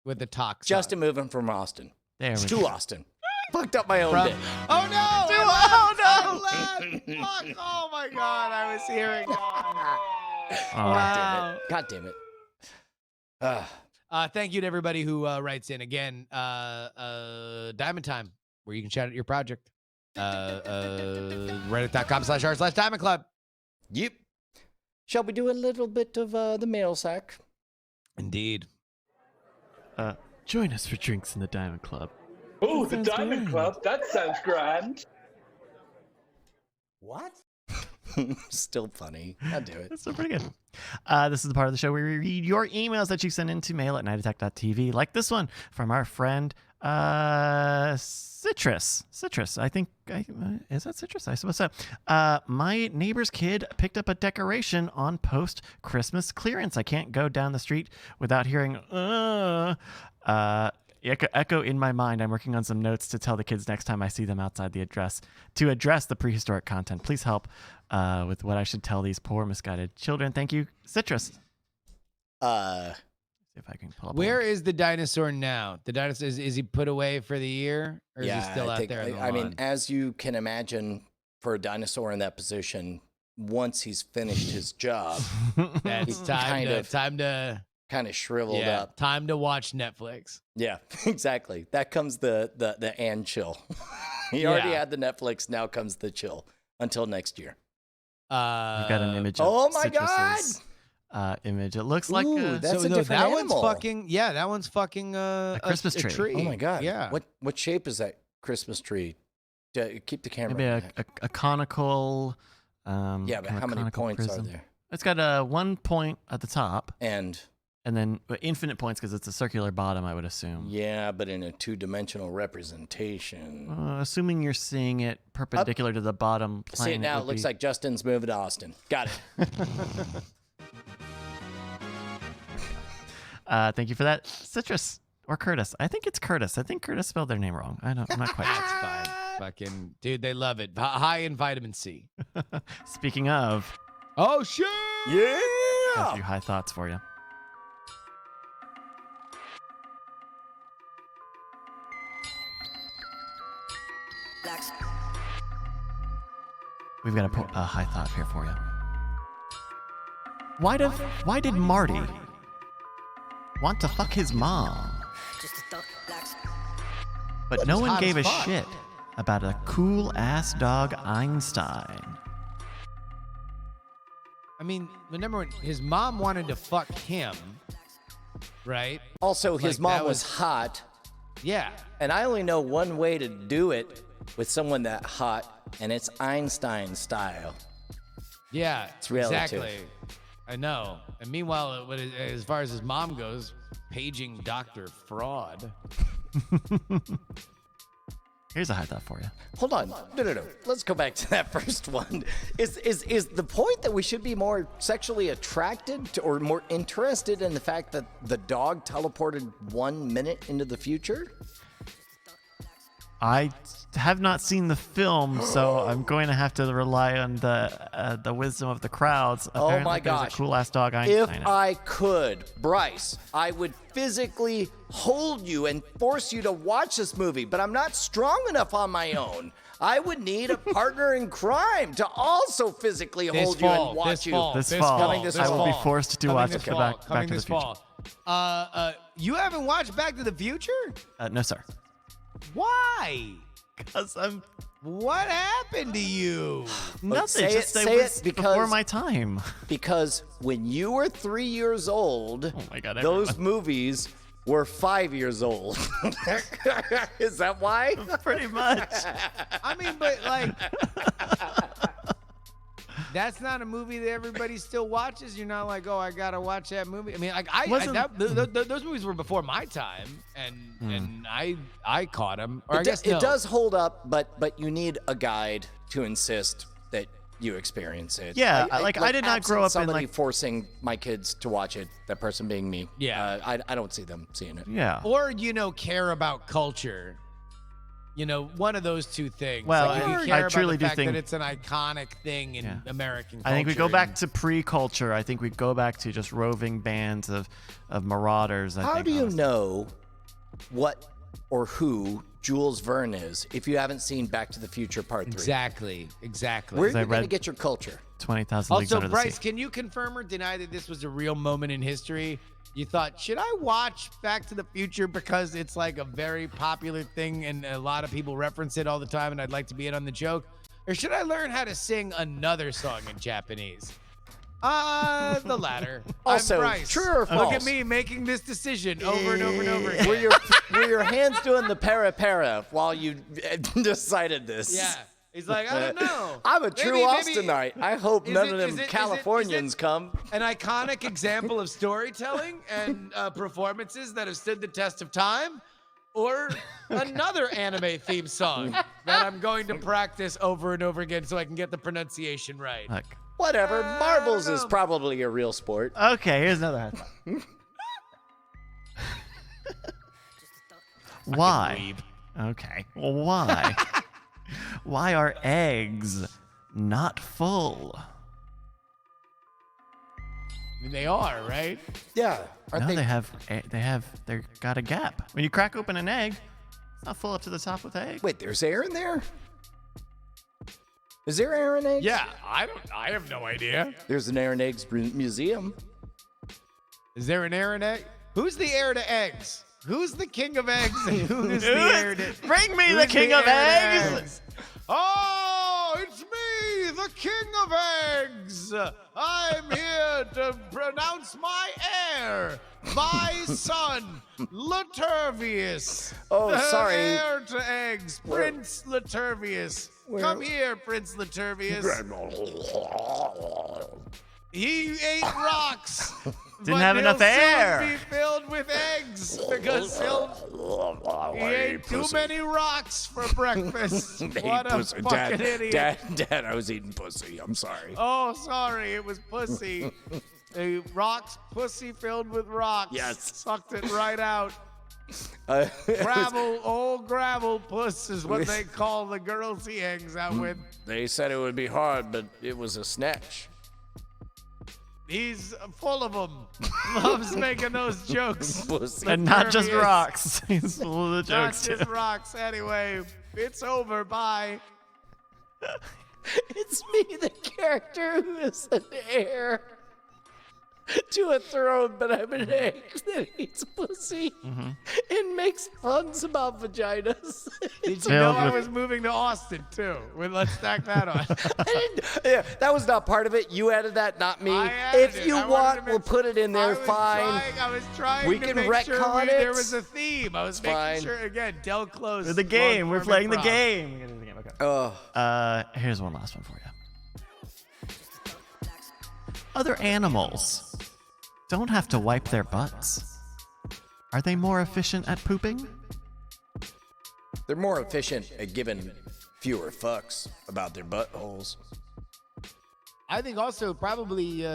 with a toxin. Justin moving from Austin. There we to go. Austin. Fucked up my own bit. Oh no! Oh my god! I was hearing. Wow. God damn it. Thank you to everybody who writes in again. Diamond Time, where you can chat at your project. Reddit.com/r/Diamond Club. Yep. Shall we do a little bit of the mail sack? Indeed. Join us for drinks in the Diamond Club. Oh, the Diamond Club? That sounds grand. What? Still funny. I'll do it. That's still pretty good. This is the part of the show where we read your emails that you send into mail@nightattack.tv, like this one from our friend Citrus. I think, is that Citrus? I suppose so. My neighbor's kid picked up a decoration on post-Christmas clearance. I can't go down the street without hearing, echo in my mind. I'm working on some notes to tell the kids next time I see them outside the address to address the prehistoric content. Please help with what I should tell these poor misguided children. Thank you, Citrus. See if I can pull up. Where is the dinosaur now? The dinosaur is he put away for the year, or is he still out there? I mean, as you can imagine, for a dinosaur in that position, once he's finished his job, that's time to kind of shriveled up. Time to watch Netflix. Yeah, exactly. That comes the and chill. He already had the Netflix. Now comes the chill until next year. We've got an image. Oh my God! Image. It looks like that's a different animal. That one's fucking a Christmas tree. A tree. Oh my God! Yeah. What shape is that Christmas tree? Keep the camera. Maybe a conical. But how many points prism. are there? It's got 1 point at the top. And then infinite points because it's a circular bottom, I would assume. Yeah, but in a two-dimensional representation. Assuming you're seeing it perpendicular to the bottom plane. See it now. It looks like Justin's moving to Austin. Got it. Thank you for that, Citrus or Curtis. I think it's Curtis. I think Curtis spelled their name wrong. I'm not quite sure. That's fine. Fucking dude, they love it. High in vitamin C. Speaking of, oh shit! Yeah. A few high thoughts for you. We've got a high thought here for you. Why did Marty want to fuck his mom? But no one gave a shit about a cool-ass dog Einstein. I mean, remember when his mom wanted to fuck him, right? Also, his mom was hot. Yeah. And I only know one way to do it with someone that hot, and it's Einstein style. Yeah, it's relative. Exactly. I know. And meanwhile, as far as his mom goes, paging Dr. Fraud. Here's a high thought for you. Hold on. No. Let's go back to that first one. Is the point that we should be more sexually attracted to, or more interested in the fact that the dog teleported 1 minute into the future? I have not seen the film, so I'm going to have to rely on the wisdom of the crowds. Apparently, my there's gosh. a cool ass dog If Einstein. I could, Bryce, I would physically hold you and force you to watch this movie, but I'm not strong enough on my own. I would need a partner in crime to also physically hold you and watch you. This fall, coming this I will be fall. forced to Coming watch this Back fall. to Coming the this Future. fall. You haven't watched Back to the Future? No, sir. Why? Because I'm What happened to you? nothing. say Just it- I say was it before because- my time. Because when you were 3 years old, Oh my God, those everyone. movies were 5 years old. Is that why? Pretty much. I mean, but like, that's not a movie that everybody still watches. You're not like, oh, I gotta watch that movie. I mean, like, those movies were before my time, and I caught them. Or I guess It no. does hold up, but you need a guide to insist that you experience it. Yeah, I did not grow absent up in, somebody like- forcing my kids to watch it. That person being me. Yeah. I don't see them seeing it. Yeah. Or care about culture. One of those two things. Well, like if you I care about truly the do fact think- that it's an iconic thing in Yeah. American culture. I think we go back and- to pre-culture. I think we go back to just roving bands of marauders. How do you know what or who Jules Verne is if you haven't seen Back to the Future Part 3? Exactly. Where are I you going to read- get your culture? 20,000 Leagues Also, Under the Bryce, Sea. can you confirm or deny that this was a real moment in history? You thought, should I watch Back to the Future because it's like a very popular thing and a lot of people reference it all the time and I'd like to be in on the joke? Or should I learn how to sing another song in Japanese? The latter. Also, I'm Bryce. true or Look false? at me making this decision over and over and over Were again. your hands doing the para while you decided this? Yeah. He's like, I don't know. I'm a true Maybe- Austinite. I hope Is none it- of is them it- is it- Californians come. An iconic example of storytelling and performances that have stood the test of time, or another anime theme song that I'm going to practice over and over again so I can get the pronunciation right. Look. Whatever. Marbles I is don't know. probably a real sport. Okay, here's another high thought. Why? Okay. Well, why? Why are eggs not full? I mean, they are, right? Yeah. Aren't No, they? they've got a gap. When you crack open an egg, it's not full up to the top with egg. Wait, there's air in there? Is there air in eggs? Yeah, I have no idea. There's an air in eggs museum. Is there an heir to egg? Who's the heir to eggs? Who's the king of eggs and who is the heir to Bring me the who's king of heir to eggs! Oh, it's me, the king of eggs. I'm here to pronounce my heir, my son, Laturvius. Oh, the sorry. heir to eggs, Prince Laturvius. Come here, Prince Laturvius. He ate rocks. Didn't have enough air. Soon be filled with eggs because he ate too many rocks for breakfast. What a fucking idiot! Dad, I was eating pussy. I'm sorry. Oh, sorry, it was pussy. A rocks, pussy filled with rocks. Yes. Sucked it right out. Old gravel puss is what they call the girls he hangs out with. They said it would be hard, but it was a snatch. He's full of them. Loves making those jokes. Pussy. And not just Laturvius. rocks. He's full of the Not jokes, just too. rocks. Anyway, it's over. Bye. It's me, the character who is an heir to a throne, but I'm an egg that eats pussy and makes puns about vaginas. Did you know Filled I with- was moving to Austin too? Well, let's stack that on. Yeah, that was not part of it. You added that, not me. I added If it. you I wanted want, to we'll make- put it in there. Fine. I was trying We to can make sure retcon there it. was a theme. I was It's making fine. sure again. Del Close. The game. We're long-form playing the improv. game. We're getting the game. Okay. Oh, Here's one last one for you. Other animals don't have to wipe their butts. Are they more efficient at pooping? They're more efficient at giving fewer fucks about their buttholes. I think also probably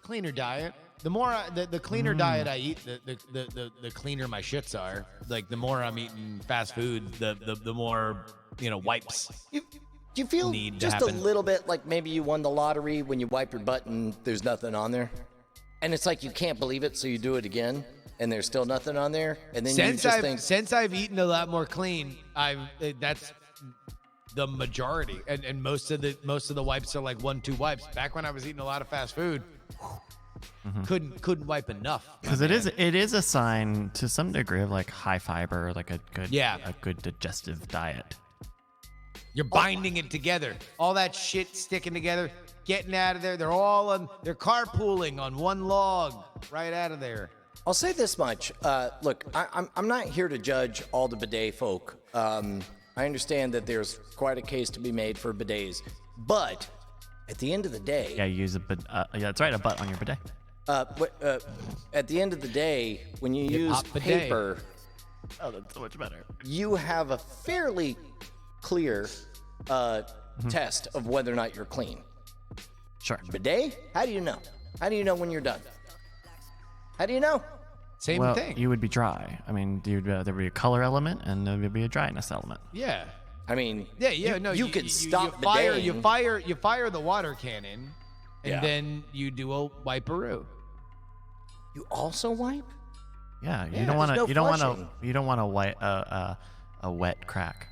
cleaner diet. The more the cleaner diet I eat, the cleaner my shits are. Like the more I'm eating fast food, the more wipes. Do you feel Need to just a happen. little bit like maybe you won the lottery when you wipe your butt and there's nothing on there? And it's like you can't believe it, so you do it again, and there's still nothing on there, and then you just think, Since I've eaten a lot more clean, that's the majority, and most of the wipes are like 1-2 wipes. Back when I was eating a lot of fast food, couldn't wipe enough. Because it is a sign to some degree of like high fiber, like a good digestive diet. You're binding it together. All that shit sticking together, getting out of there. They're carpooling on one log, right out of there. I'll say this much. Look, I'm not here to judge all the bidet folk. I understand that there's quite a case to be made for bidets, but at the end of the day, Yeah, you use that's right, a butt on your bidet. at the end of the day, when you use hot bidet. paper, Oh, that's so much better. you have a fairly clear test of whether or not you're clean. Sure. Bidet? How do you know? How do you know when you're done? How do you know? Same Well, thing. you would be dry. I mean, there would be a color element and there would be a dryness element. Yeah. I mean, You could stop fire bideting. you fire the water cannon, and Yeah. then you do a wiperoo. You also wipe? Yeah, Yeah, you don't want to. there's no You don't want flushing. to. You don't want to a wet crack.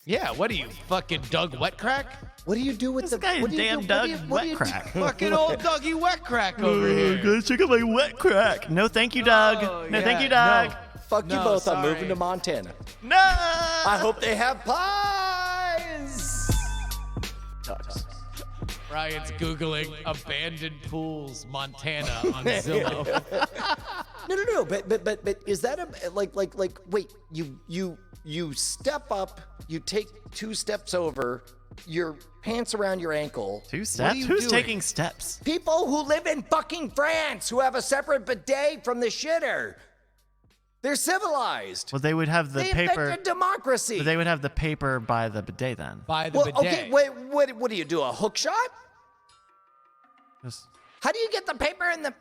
Yeah, what are you, fucking Doug Wet Crack? What do you do with This the guy what do you damn do- Doug what do you- what do wet you- crack. Fucking old Dougie Wet Crack over here. Guys, check out my wet crack. No, thank you, Doug. Oh, No, thank yeah, you, Doug. no. Fuck you No, both. I'm sorry. moving to Montana. No. I hope they have pies. Tucks. Ryan's Googling abandoned pools, Montana on Zillow. No. But is that a like? Wait, you step up. You take 2 steps over. Your pants around your ankle. 2 steps. you Who's doing? taking steps? People who live in fucking France who have a separate bidet from the shitter. They're civilized. Well, they would have the They paper. invented democracy. They would have the paper by the bidet then. By the Well, bidet. okay, wait, what do you do? A hook shot? Just, How do you get the paper in the?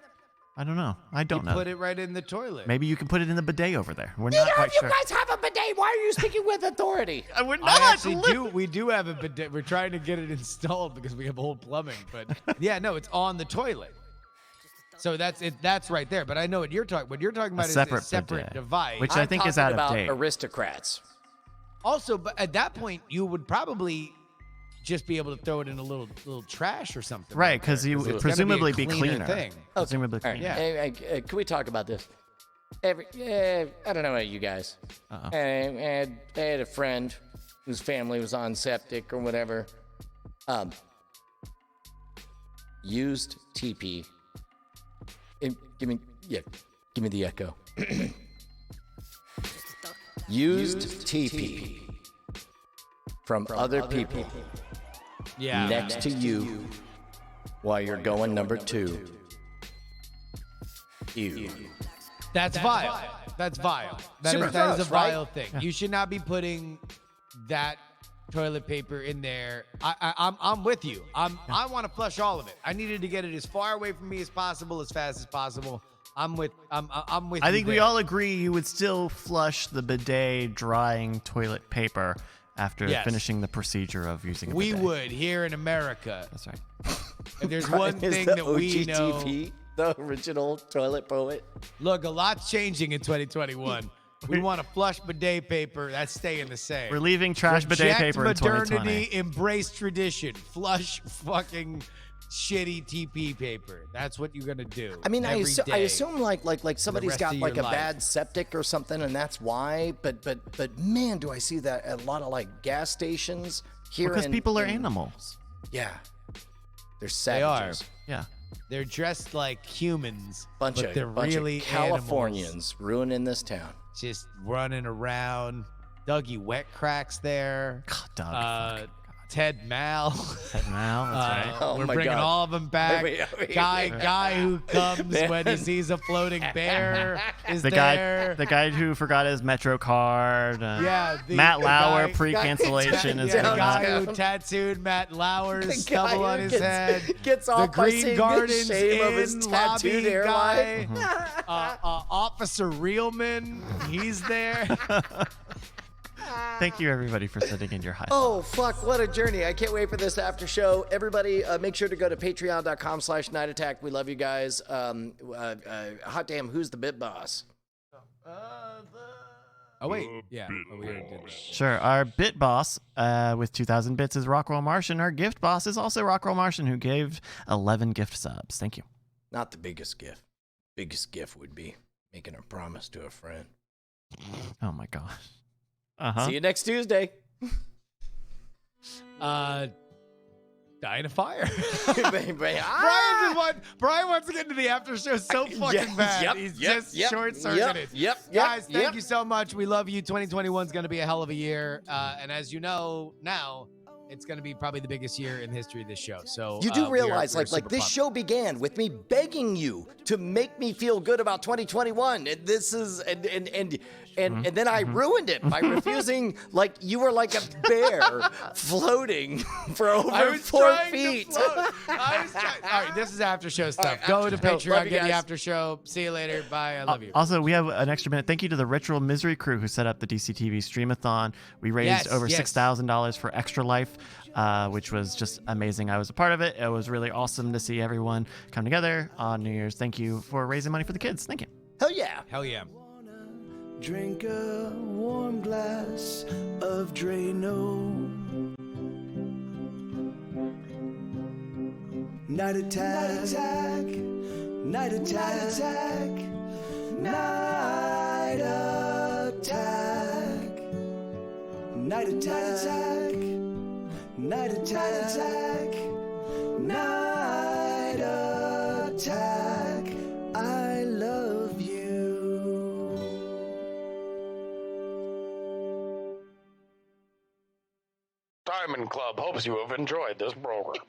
I don't know. I don't know. Put it right in the toilet. Maybe you can put it in the bidet over there. We're Neither not quite of you sure. guys have a bidet. Why are you speaking with authority? We're not. I actually do. We do have a bidet. We're trying to get it installed because we have old plumbing. But yeah, no, it's on the toilet. So that's it. That's right there. But I know what you're talking. What you're talking about is a separate bidet, device. which I think is out talking of about date. aristocrats. Also, but at that point, you would probably just be able to throw it in a little trash or something. Right, like because that, you it's would gotta presumably a be cleaner. Thing. Presumably All right. cleaner. Yeah. Can we talk about this? I don't know about you guys. Uh-oh. I had a friend whose family was on septic or whatever. Used TP. Give me the echo. Used TP from other people Yeah. next to you while you're going number 2. Ew. That's vile. That's vile. That is Super a gross, right? vile thing. You should not be putting that toilet paper in there. I'm with you. I want to flush all of it. I needed to get it as far away from me as possible, as fast as possible. I'm with you. I think we there. all agree you would still flush the bidet drying toilet paper after Yes. finishing the procedure of using a We bidet. would here in America. That's right. If there's one Is thing the that we know. OGTP the original toilet poet? Look, a lot's changing in 2021. We want to flush bidet paper. That's staying the same. We're leaving trash bidet Reject paper in modernity, 2020. embrace tradition. Flush fucking shitty TP paper. That's what you're gonna do. I mean, I every day. assume like somebody's rest got of like a your life. bad septic or something, and that's why. But man, do I see that at a lot of like gas stations here. Because in- people are in- animals. Yeah, they're They are. savages. Yeah. They're dressed like humans, Bunch but of they're really of animals. Californians ruining this town. Just running around. Dougie Wet Cracks there. God, Doug. Uh, fuck. God. Ted Mal. Ted Mal, that's right. Oh We're my bringing God. all of them back. Wait. Guy who comes when he sees a floating bear is The there. guy who forgot his Metro card. Yeah, Matt the Lauer guy- pre-cancellation is the going guy on. who tattooed Matt Lauer's The stubble guy on who his head. gets The off by Green seeing Gardens the shame of his Inn tattooed lobby hairline. guy. Officer Reelman, he's there. Thank you, everybody, for sending in your high. Oh, fuck, what a journey. I can't wait for this after show. Everybody, make sure to go to patreon.com/Night Attack. We love you guys. Hot damn, who's the bit boss? Oh, wait. Yeah. Oh, we already did that. Sure. Our bit boss with 2,000 bits is Rockwell Martian. Our gift boss is also Rockwell Martian, who gave 11 gift subs. Thank you. Not the biggest gift. Biggest gift would be making a promise to a friend. Oh, my gosh. Uh-huh. See you next Tuesday. Die in a fire. Ah! Brian wants to get into the after show so fucking bad. He's just short-circuited. Guys, thank you so much. We love you. 2021 is going to be a hell of a year. And as you know now, it's going to be probably the biggest year in the history of this show. So You do realize, we're like super this pumped. show began with me begging you to make me feel good about 2021, and this is and then I ruined it by refusing. Like you were like a bear floating for over 4 feet. All right, this is after show stuff. Right, Go after to show. Love Patreon, you get the guys. after show. See you later. Bye. I love you. Also, we have an extra minute. Thank you to the Ritual Misery crew who set up the DCTV Streamathon. We raised over $6,000 for Extra Life, which was just amazing. I was a part of it. It was really awesome to see everyone come together on New Year's. Thank you for raising money for the kids. Thank you. Hell yeah. Hell yeah. Drink a warm glass of Drano. Night attack, night attack, night attack, night attack, night attack, night attack. I love you. Diamond Club hopes you have enjoyed this program.